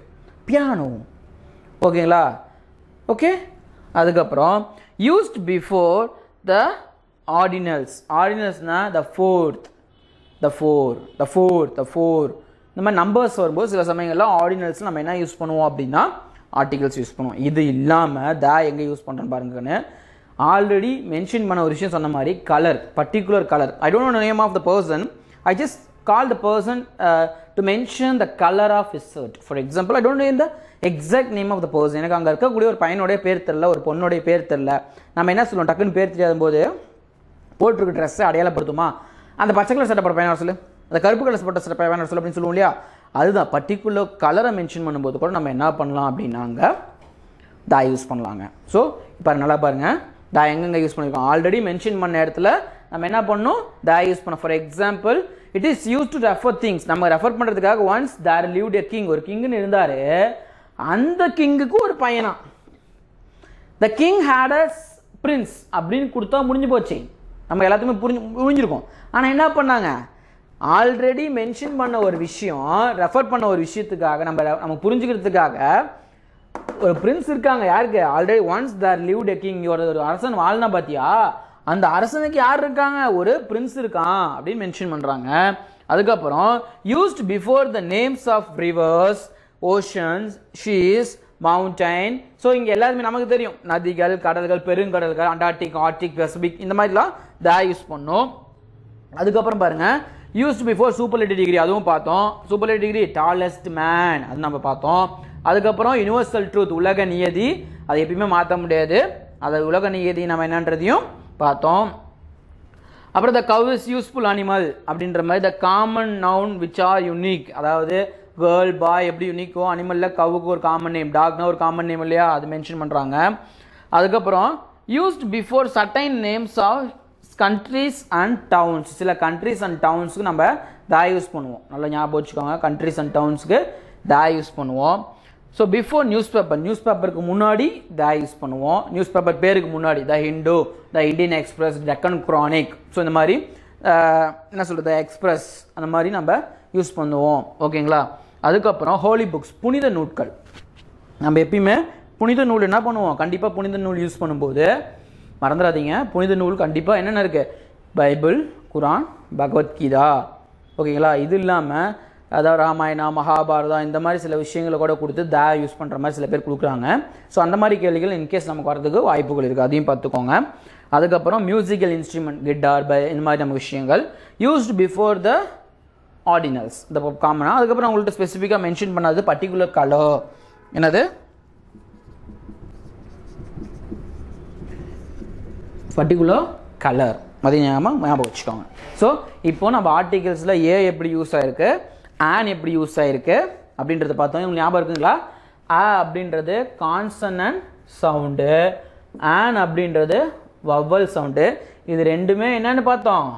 [SPEAKER 2] piano. ஓகேங்களா? ஓகே. அதுக்கப்புறம் used before the ordinals. ordinalsனா the fourth, இந்த மாதிரி numbers வரும்போது சில சமயங்கள்லாம் ஆர்டினல்ஸ் நம்ம என்ன யூஸ் பண்ணுவோம் அப்படின்னா ஆர்டிகல்ஸ் யூஸ் பண்ணுவோம். இது இல்லாமல் த எங்கே யூஸ் பண்ணுறேன்னு பாருங்கன்னு ஆல்ரெடி மென்ஷன் பண்ண ஒரு விஷயம் சொன்ன மாதிரி colour, particular colour. I don't know name of the person, I just call the person to mention the colour of his shirt. For example, I don't know the exact name of the person. எனக்கு அங்கே இருக்கக்கூடிய ஒரு பையனுடைய பேர் தெரில, ஒரு பொண்ணுடைய பேர் தெரில. நம்ம என்ன சொல்லுவோம், டக்குன்னு பேர் தெரியாத போது போட்டிருக்க ட்ரெஸ்ஸை அடையாளப்படுத்துமா, அந்த பச்சை கலர் சட்டை போட்ட பையன் சொல்லு, அந்த கருப்பு கலர் போட்ட சட்டை பையன் சொல்லு அப்படின்னு சொல்லுவோம் இல்லையா. அதுதான் பர்டிகுலர் கலரை மென்ஷன் பண்ணும்போது கூட நம்ம என்ன பண்ணலாம் அப்படின்னாங்க தா யூஸ் பண்ணலாங்க. ஸோ இப்போ நல்லா பாருங்கள், தா எங்கெங்கே யூஸ் பண்ணியிருக்கோம். ஆல்ரெடி மென்ஷன் பண்ண இடத்துல நம்ம என்ன பண்ணணும், தா யூஸ் பண்ணோம். For example, it is use to refer things. நம்ம ரெஃபர் பண்ணுறதுக்காக once there lived a king, ஒரு கிங்னு இருந்தார், அந்த கிங்குக்கு ஒரு பையனா. The king had a prince அப்படின்னு கொடுத்தா முடிஞ்சு போச்சு, நம்ம எல்லாத்துக்குமே புரிஞ்சிருக்கோம். ஆனால் என்ன பண்ணாங்க, ஆல்ரெடி மென்ஷன் பண்ண ஒரு விஷயம், ரெஃபர் பண்ண ஒரு விஷயத்துக்காக நம்ம புரிஞ்சுக்கிறதுக்காக ஒரு பிரின்ஸ் இருக்காங்க. யாருக்கு, already once there lived a king. ஒரு அரசன் வாழ்னா பார்த்தியா, அந்த அரசனுக்கு யார் இருக்காங்க, ஒரு பிரின்ஸ் இருக்கான் அப்படின்னு மென்ஷன் பண்ணுறாங்க. அதுக்கப்புறம் used before the names of rivers, oceans, seas, mountain. So இங்கே எல்லாருமே நமக்கு தெரியும், நதிகள், கடல்கள், பெருங்கடல்கள், அண்டார்டிக், ஆர்டிக், பசிபிக், இந்த மாதிரிலாம் தா யூஸ் பண்ணோம். அதுக்கப்புறம் பாருங்க, யூஸ்ட் பிஃபோர் சூப்பர்லேட்டிவ் டிகிரி, அதுவும் பார்த்தோம். சூப்பர்லேட்டிவ் டிகிரி டாலஸ்ட் மேன், அது நம்ம பார்த்தோம். அதுக்கப்புறம் யுனிவர்சல் ட்ரூத், உலக நியதி, அதை எப்பயுமே மாற்ற முடியாது, அதை உலக நியதி நம்ம என்னன்றதையும் பார்த்தோம். அப்புறம் த கவ் இஸ் யூஸ்ஃபுல் அனிமல் அப்படின்ற மாதிரி, the common noun which are unique, அதாவது கேர்ள், பாய் எப்படி யூனிக்கோ அனிமலில் கவுக்கு ஒரு காமன் நேம், டாக்னா ஒரு காமன் நேம் இல்லையா, அது மென்ஷன் பண்ணுறாங்க. அதுக்கப்புறம் used before certain names of countries and towns. சில கண்ட்ரீஸ் அண்ட் டவுன்ஸுக்கு நம்ம தா யூஸ் பண்ணுவோம். நல்லா ஞாபகம் வச்சுக்கோங்க, கண்ட்ரீஸ் அண்ட் டவுன்ஸுக்கு தா யூஸ் பண்ணுவோம். ஸோ பிஃபோர் நியூஸ் பேப்பருக்கு முன்னாடி தா யூஸ் பண்ணுவோம். நியூஸ் பேப்பர் பேருக்கு முன்னாடி the Hindu, the Indian Express, Deccan Chronicle. So இந்த மாதிரி என்ன சொல்கிறது, எக்ஸ்பிரஸ், அந்த மாதிரி நம்ம யூஸ் பண்ணுவோம். ஓகேங்களா? அதுக்கப்புறம் ஹோலி புக்ஸ், புனித நூட்கள். நம்ம எப்பயுமே புனித நூல் என்ன பண்ணுவோம், கண்டிப்பாக புனித நூல் யூஸ் பண்ணும்போது மறந்துடாதீங்க, புனித நூல் கண்டிப்பாக என்னென்ன இருக்குது, பைபிள், குரான், பகவத்கீதா. ஓகேங்களா? இது இல்லாமல் அதாவது ராமாயணா மகாபாரதா இந்த மாதிரி சில விஷயங்களை கூட கொடுத்து த யூஸ் பண்ணுற மாதிரி சில பேர் கொடுக்குறாங்க. ஸோ அந்த மாதிரி கேள்விகள் இன்கேஸ் நமக்கு வரதுக்கு வாய்ப்புகள் இருக்குது, அதையும் பார்த்துக்கோங்க. அதுக்கப்புறம் மியூசிக்கல் இன்ஸ்ட்ருமெண்ட் கிட்டார் இந்த மாதிரி நம்ம விஷயங்கள் யூஸ்டு பிஃபோர் த ஆர்டினல்ஸ் இந்த காமனாக. அதுக்கப்புறம் உங்கள்கிட்ட ஸ்பெசிஃபிக்காக மென்ஷன் பண்ணாது பர்டிகுலர் கலர், என்னது பர்டிகுலர் கலர், அதை ஞாபகம் வச்சுக்கோங்க. ஸோ இப்போ நம்ம ஆர்டிகல்ஸில் ஏ எப்படி யூஸ் ஆகிருக்கு, ஆன் எப்படி யூஸ் ஆகிருக்கு அப்படின்றத பார்த்தோம். உங்களுக்கு ஞாபகம் இருக்குங்களா? ஆ அப்படின்றது கான்சனன்ட் சவுண்டு, ஆன் அப்படின்றது வவல் சவுண்டு. இது ரெண்டுமே என்னன்னு பார்த்தோம்,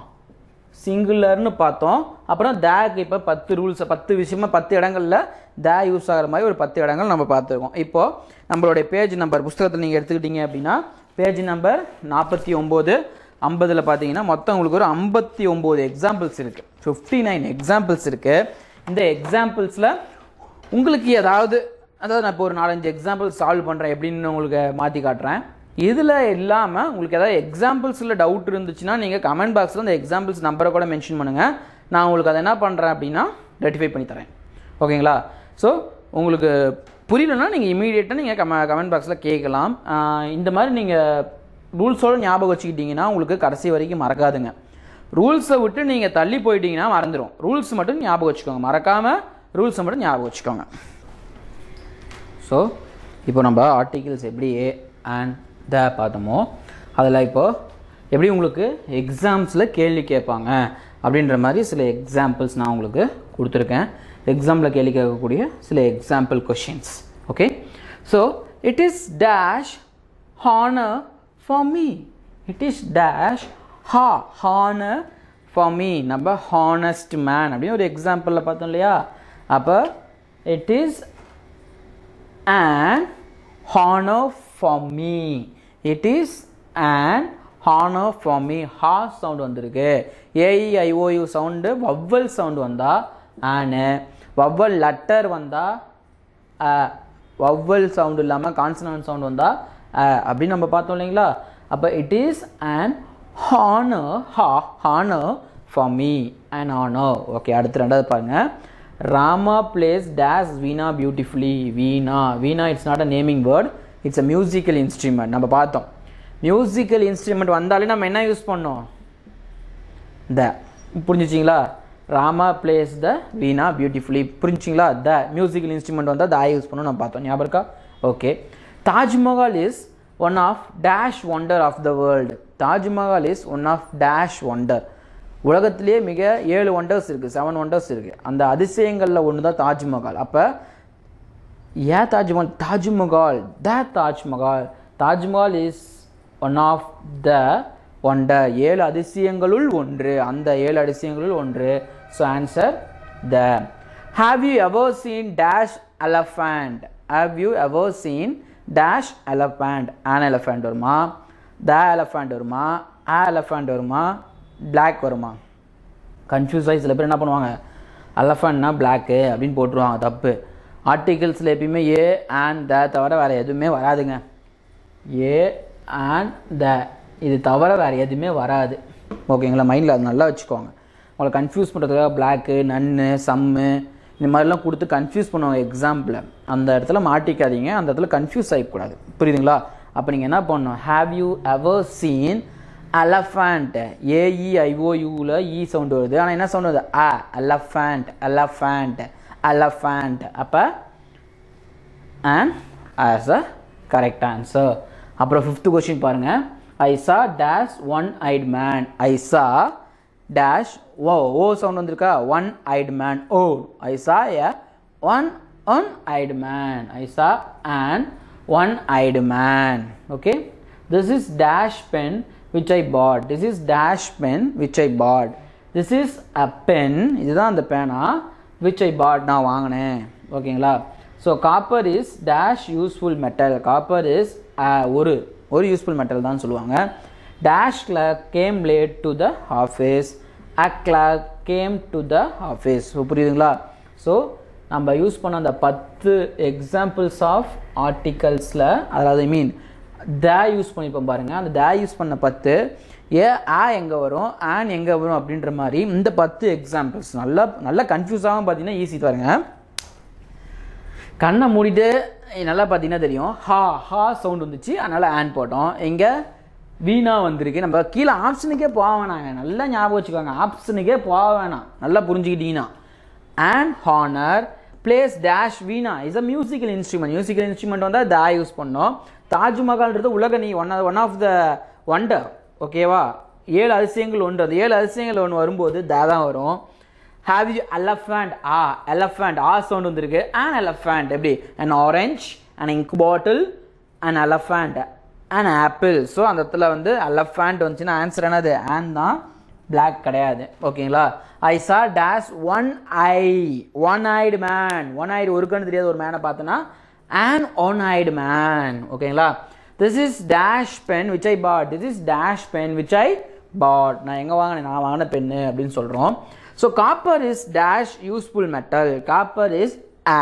[SPEAKER 2] சிங்குலர்னு பார்த்தோம். அப்புறம் தேக்கு இப்போ 10 ரூல்ஸ், 10 விஷயமா 10 இடங்களில் தே யூஸ் ஆகிற மாதிரி ஒரு 10 இடங்கள் நம்ம பார்த்துருக்கோம். இப்போது நம்மளுடைய பேஜ் நம்பர் புத்தகத்தில் நீங்கள் எடுத்துக்கிட்டீங்க அப்படின்னா பேஜ் நம்பர் 49, 50 பார்த்தீங்கன்னா மொத்தம் உங்களுக்கு ஒரு 59 எக்ஸாம்பிள்ஸ் இருக்குது, 59 எக்ஸாம்பிள்ஸ் இருக்குது. இந்த எக்ஸாம்பிள்ஸில் உங்களுக்கு அதாவது நான் இப்போ ஒரு 4-5 எக்ஸாம்பிள் சால்வ் பண்ணுறேன் எப்படின்னு உங்களுக்கு மாற்றி காட்டுறேன். இதில் இல்லாமல் உங்களுக்கு ஏதாவது எக்ஸாம்பிள்ஸில் டவுட் இருந்துச்சுன்னா நீங்கள் கமெண்ட் பாக்ஸில் அந்த எக்ஸாம்பிள்ஸ் நம்பரை கூட மென்ஷன் பண்ணுங்கள். நான் உங்களுக்கு அதை என்ன பண்ணுறேன் அப்படின்னா ரெட்டிஃபை பண்ணி தரேன். ஓகேங்களா? ஸோ உங்களுக்கு புரியலன்னா நீங்கள் இமீடியட்டாக நீங்கள் கமெண்ட் பாக்ஸில் கேட்கலாம். இந்த மாதிரி நீங்கள் ரூல்ஸோடு ஞாபகம் வச்சுக்கிட்டிங்கன்னா உங்களுக்கு கடைசி வரைக்கும் மறக்காதுங்க. ரூல்ஸை விட்டு நீங்கள் தள்ளி போயிட்டீங்கன்னா மறந்துடும். ரூல்ஸ் மட்டும் ஞாபகம் வச்சுக்கோங்க, மறக்காமல் ரூல்ஸை மட்டும் ஞாபகம் வச்சுக்கோங்க. ஸோ இப்போ நம்ம ஆர்டிகிள்ஸ் எப்படி ஏ அண்ட் த பார்த்தோமோ அதில் இப்போது எப்படி உங்களுக்கு எக்ஸாம்ஸில் கேள்வி கேட்பாங்க அப்படின்ற மாதிரி சில எக்ஸாம்பிள்ஸ் நான் உங்களுக்கு கொடுத்துருக்கேன். எக்ஸாமில் கேள்வி கேட்கக்கூடிய சில example questions. Okay, so it is dash honour for me, it is dash honour for me. நம்ம ஹானஸ்ட் மேன் அப்படின்னு ஒரு எக்ஸாம்பிளில் பார்த்தோம் இல்லையா? அப்போ it is an honor for me, it is an honor for me. ha sound வந்திருக்கு. AEIOU sound vowel sound வந்தால் ஆனு, vowel letter வந்தால் வவ்வல் சவுண்டு இல்லாமல் கான்சனன்ட் சவுண்டு வந்தால் அப்படின்னு நம்ம பார்த்தோம் இல்லைங்களா? அப்போ it is an honor, honor for me, an honor. Okay, அடுத்து ரெண்டாவது பாருங்கள். Rama plays dash Veena beautifully. Veena it's not a naming word, it's a musical instrument. நம்ம பார்த்தோம் மியூசிக்கல் இன்ஸ்ட்ருமெண்ட் வந்தாலே நம்ம என்ன யூஸ் பண்ணோம், த. புரிஞ்சிச்சிங்களா? Rama plays the veena beautifully. புரிஞ்சிங்களா? த மியூசிக்கல் இன்ஸ்ட்ருமெண்ட் வந்தால் த யூஸ் பண்ணோம் நம்ம பார்த்தோம். ஞாபகம் இருக்கா? Okay. Taj Mahal is one of dash wonder of the world. Taj Mahal is one of dash wonder. உலகத்திலே மிக 7 ஒண்டர்ஸ் இருக்குது, 7 ஒண்டர்ஸ் இருக்குது. அந்த அதிசயங்களில் ஒன்று தான் தாஜ்மஹால். அப்போ ஏன் Taj Mahal? Taj Mahal the Taj Mahal. Taj Mahal is one of the wonder, 7 அதிசயங்களுள் ஒன்று, அந்த 7 அதிசயங்களுள் ஒன்று. So answer the. Have you ever seen dash elephant? Have you ever seen dash elephant? An elephant வருமா, த எலஃபண்ட் வருமா, ஆ எலஃபண்ட் வருமா, பிளாக் வருமா? கன்ஃபியூஸ் ஆகி சில பேர் என்ன பண்ணுவாங்க, எலஃபண்ட்னா பிளாக்கு அப்படின்னு போட்டுருவாங்க. தப்பு. ஆர்டிகிள்ஸில் எப்பயுமே ஏ அண்ட் த தவிர வேறு எதுவுமே வராதுங்க. ஏ அண்ட் த இது தவிர வேறு எதுவுமே வராது. ஓகேங்களா? மைண்டில் அது நல்லா வச்சுக்கோங்க. உங்களை கன்ஃபியூஸ் பண்ணுறதுக்காக பிளாக்கு, நன்னு, சம்மு இந்த மாதிரிலாம் கொடுத்து கன்ஃபியூஸ் பண்ணுவாங்க எக்ஸாம்பிள். அந்த இடத்துல மாட்டிக்காதீங்க, அந்த இடத்துல கன்ஃபியூஸ் ஆகிக்கூடாது. புரியுதுங்களா? அப்போ நீங்கள் என்ன பண்ணணும், have you ever seen elephant. AEIOUவில் இ சவுண்டு வருது, ஆனால் என்ன சவுண்டு வருது, அ. Elephant, elephant, elephant. அப்போ and as a correct answer. அப்புறம் 5th கொஸ்டின் பாருங்கள். I saw dash one eyed man. I saw dash o sound வந்திருக்கா, one eyed man. Oh I saw a one eyed man. I saw and one eyed man. Okay. This is dash pen which I bought. This is dash pen which I bought. This is a pen. இதுதான் அந்த பேனா which I bought, நான் வாங்கினேன். ஓகேங்களா? So copper is dash useful metal. Copper is ஒரு useful metal தான் சொல்லுவாங்க. Dash clock game late to the office. A clock came to the office. So புரியுதுங்களா? ஸோ நம்ம யூஸ் பண்ண அந்த 10 எக்ஸாம்பிள்ஸ் ஆஃப் ஆர்டிகல்ஸில், அதாவது த யூஸ் பண்ணிப்போம் பாருங்கள். அந்த த யூஸ் பண்ண 10 எங்கே வரும், ஆன் எங்கே வரும் அப்படின்ற மாதிரி இந்த 10 எக்ஸாம்பிள்ஸ் நல்லா கன்ஃபியூஸ் ஆகாமல் பார்த்தீங்கன்னா ஈஸி பாருங்க. கண்ணை மூடிட்டு நல்லா பார்த்தீங்கன்னா தெரியும், ஹா சவுண்ட் வந்துச்சு, அதனால் ஆன் போட்டோம். இங்கே வீணா வந்திருக்கு. நம்ம கீழே ஆப்ஷனுக்கே போக வேணாங்க, நல்லா ஞாபகம் வச்சுக்கோங்க, ஆப்ஷனுக்கே போக வேணாம், நல்லா புரிஞ்சுக்கிட்டீங்கன்னா. And honour plays dash veena is a musical instrument வந்தால் தா யூஸ் பண்ணோம். தாஜ்மஹால்ன்றது உலக ஒன் ஆஃப் த ஒண்டர், ஓகேவா? 7 அதிசயங்கள் ஒன்று, அந்த 7 அதிசயங்கள் ஒன்று வரும்போது தா தான் வரும். Have you elephant, elephant sound வந்துருக்கு. அன் எலஃபண்ட் எப்படி, an orange, an ink bottle, an elephant, an apple. So அந்த இடத்துல வந்து எலஃபண்ட் வந்துச்சுன்னா ஆன்சர் என்னது, ஆன் தான், பிளாக் கிடையாது, ஓகேங்களா? ஐ saw dash one eyed man, ஒரு கண்ணு தெரியாத ஒரு மேனை பார்த்தோன்னா அன் ஒன் ஐடு மேன், ஓகேங்களா? This is dash pen which I bought, நான் எங்கே வாங்கினேன், நான் வாங்கின பென்னு அப்படின்னு சொல்கிறோம். So copper is dash useful metal, copper is a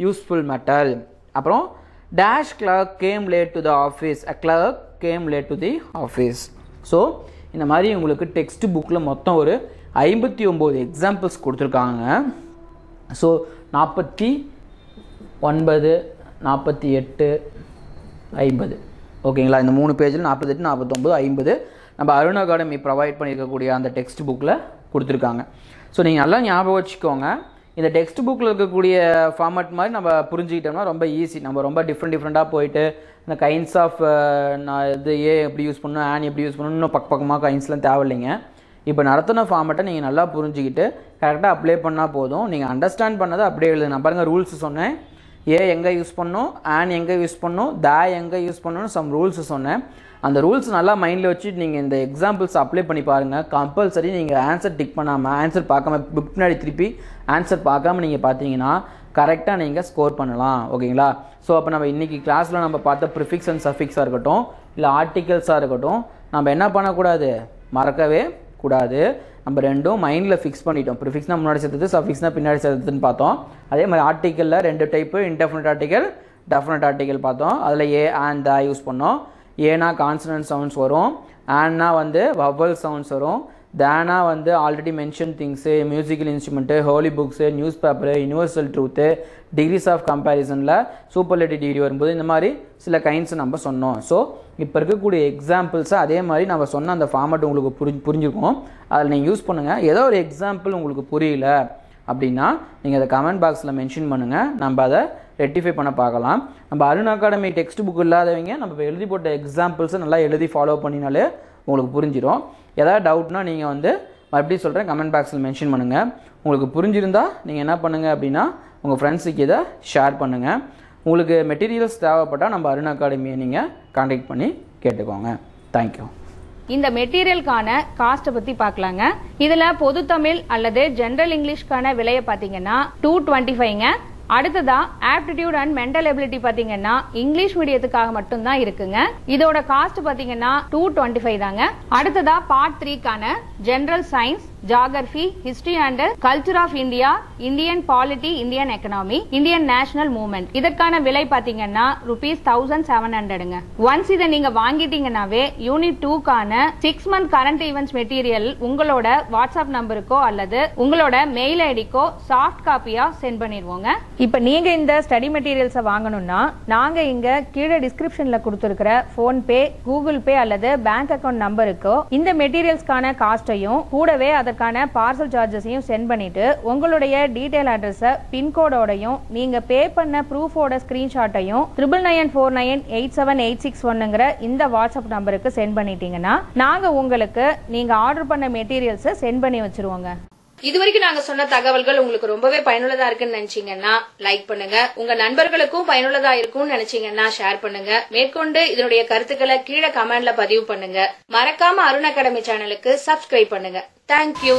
[SPEAKER 2] useful metal. அப்புறம் dash clerk came late to the office, a clerk came late to the office. So இந்த மாதிரி உங்களுக்கு டெக்ஸ்ட் புக்கில் மொத்தம் ஒரு 59 எக்ஸாம்பிள்ஸ் கொடுத்துருக்காங்க. ஸோ 49, 48, 50, ஓகேங்களா? இந்த 3 பேஜில் 48, 49, 50 நம்ம அருண் அகாடமி ப்ரொவைட் பண்ணியிருக்கக்கூடிய அந்த டெக்ஸ்ட் புக்கில் கொடுத்துருக்காங்க. ஸோ நீங்கள் நல்லா ஞாபகம் வச்சுக்கோங்க. இந்த டெக்ஸ்ட் புக்கில் இருக்கக்கூடிய ஃபார்மேட் மாதிரி நம்ம புரிஞ்சுக்கிட்டோம்னா ரொம்ப ஈஸி. நம்ம ரொம்ப டிஃப்ரெண்ட்டாக போயிட்டு இந்த கைண்ட்ஸ் ஆஃப் நான் இது எப்படி யூஸ் பண்ணணும், ஆன் எப்படி யூஸ் பண்ணணும், இன்னும் பக்கமாக கைண்ட்ஸ்லாம் தேவையில்லைங்க. இப்போ நடத்தின ஃபார்மேட்டை நீங்கள் நல்லா புரிஞ்சுக்கிட்டு கரெக்டாக அப்ளை பண்ணால் போதும். நீங்கள் அண்டர்ஸ்டாண்ட் பண்ணதை அப்படியே எழுது. நான் பாருங்கள் ரூல்ஸ் சொன்னேன், எங்கே யூஸ் பண்ணணும், ஆன் எங்கே யூஸ் பண்ணணும், தா எங்கே யூஸ் பண்ணணும், சம் ரூல்ஸ் சொன்னேன். அந்த ரூல்ஸ் நல்லா மைண்டில் வச்சுட்டு நீங்கள் இந்த எக்ஸாம்பிள்ஸ் அப்ளை பண்ணி பாருங்கள். கம்பல்சரி நீங்கள் ஆன்சர் டிக் பண்ணாமல், ஆன்சர் பார்க்காம, புக் பின்னாடி திருப்பி ஆன்சர் பார்க்காம நீங்கள் பார்த்தீங்கன்னா கரெக்டாக நீங்கள் ஸ்கோர் பண்ணலாம், ஓகேங்களா? ஸோ அப்போ நம்ம இன்றைக்கி கிளாஸில் நம்ம பார்த்த ப்ரிஃபிக்ஸ் அண்ட் சஃபிக்ஸாக இருக்கட்டும், இல்லை ஆர்டிகல்ஸாக இருக்கட்டும், நம்ம என்ன பண்ணக்கூடாது, மறக்கவே கூடாது. நம்ம ரெண்டும் மைண்டில் ஃபிக்ஸ் பண்ணிட்டோம். ப்ரிஃபிக்ஸ்னால் முன்னாடி சேர்த்தது, சஃபிக்ஸ்னால் பின்னாடி சேர்த்ததுன்னு பார்த்தோம். அதே மாதிரி ஆர்டிக்கலில் 2 type, indefinite article, definite article பார்த்தோம். அதில் அண்ட் த யூஸ் பண்ணோம். ஏனா கான்சனன்ட் சவுண்ட்ஸ் வரும், ஆன்னா வந்து வவல் சவுண்ட்ஸ் வரும், தானா வந்து already mention things, musical instrument, holy books, newspaper, universal truth, degrees of கம்பேரிசனில் சூப்பர்லேட்டிவ் டிகிரி வரும்போது இந்த மாதிரி சில கைண்ட்ஸ் நம்ம சொன்னோம். ஸோ இப்போ இருக்கக்கூடிய எக்ஸாம்பிள்ஸை அதே மாதிரி நம்ம சொன்ன அந்த ஃபார்மேட் உங்களுக்கு புரிஞ்சிருக்கும். அதில் நீங்கள் யூஸ் பண்ணுங்கள். ஏதோ ஒரு எக்ஸாம்பிள் உங்களுக்கு புரியல அப்படின்னா நீங்கள் அதை கமெண்ட் பாக்ஸில் மென்ஷன் பண்ணுங்கள், நம்ம அதை ரெக்டிஃபை பண்ண பார்க்கலாம். நம்ம அருண் அகாடமி டெக்ஸ்ட் புக் இல்லாதவங்க நம்ம இப்போ எழுதி போட்ட எக்ஸாம்பிள்ஸை நல்லா எழுதி ஃபாலோ பண்ணினாலே உங்களுக்கு புரிஞ்சிடும். ஏதாவது டவுட்னா நீங்கள் வந்து மறுபடியும் சொல்கிறேன், கமெண்ட் பாக்ஸில் மென்ஷன் பண்ணுங்கள். உங்களுக்கு புரிஞ்சிருந்தால் நீங்கள் என்ன பண்ணுங்கள் அப்படின்னா உங்கள் ஃப்ரெண்ட்ஸுக்கு இதை ஷேர் பண்ணுங்கள். உங்களுக்கு மெட்டீரியல்ஸ் தேவைப்பட்டால் நம்ம அருண் அகாடமியை நீங்கள் கான்டாக்ட் பண்ணி கேட்டுக்கோங்க. தேங்க்யூ.
[SPEAKER 1] இந்த மெட்டீரியலுக்கான காஸ்ட்டை பத்தி பார்க்கலாங்க. இதுல பொது தமிழ் அல்லது ஜெனரல் இங்கிலீஷ்க்கான விலையை பாத்தீங்கன்னா 225ங்க. அடுத்ததா ஆப்டிடியூட் அண்ட் மென்டல் எபிலிட்டி பாத்தீங்கன்னா இங்கிலீஷ் மீடியத்துக்காக மட்டும் தான் இருக்குங்க. இதோட காஸ்ட் பாத்தீங்கன்னா 225 தாங்க. அடுத்ததா பார்ட் 3க்கான general science, geography, history and culture of India, Indian polity, Indian economy, Indian national movement, இதற்கான விலை பாத்தீங்கன்னா ₹1700ங்க. ஒன்ஸ் இதை நீங்க வாங்கிட்டீங்கன்னாவே யூனிட் 2க்கான 6 மந்த் கரண்ட் ஈவென்ட்ஸ் மெட்டீரியல் உங்களோட வாட்ஸ்அப் நம்பருக்கோ அல்லது உங்களோட மெயில் ஐடிக்கோ சாஃப்ட் காப்பியா சென்ட் பண்ணிடுவோங்க. இப்ப நீங்க இந்த ஸ்டடி மெட்டீரியல்ஸை வாங்கணும்னா நாங்க இங்க கீழே டிஸ்கிரிப்ஷன்ல கொடுத்திருக்கிற போன்பே, கூகுள் பே அல்லது பேங்க் அக்கவுண்ட் நம்பருக்கோ இந்த மெட்டீரியல்ஸ்க்கான காஸ்டையும் கூடவே அதற்கான பார்சல் சார்ஜஸையும் சென்ட் பண்ணிட்டு உங்களுடைய டீடைல் அட்ரஸை பின்கோடோடையும் நீங்க பே பண்ண ப்ரூஃபோட ஸ்கிரீன்ஷாட்டையும் 9994987861ங்கிற இந்த வாட்ஸ்அப் நம்பருக்கு சென்ட் பண்ணிட்டீங்கன்னா நாங்க உங்களுக்கு நீங்க ஆர்டர் பண்ண மெட்டீரியல்ஸை சென்ட் பண்ணி வச்சிருவோங்க. இதுவரைக்கும் நாங்க சொன்ன தகவல்கள் உங்களுக்கு ரொம்பவே பயனுள்ளதா இருக்குன்னு நினைச்சீங்கன்னா லைக் பண்ணுங்க. உங்க நண்பர்களுக்கும் பயனுள்ளதா இருக்கும்னு நினைச்சீங்கன்னா ஷேர் பண்ணுங்க. மேற்கொண்டு இதனுடைய கருத்துக்களை கீழே கமெண்ட்ல பதிவு பண்ணுங்க. மறக்காம அருண் அகாடமி சேனலுக்கு சப்ஸ்கிரைப் பண்ணுங்க. தேங்க்யூ.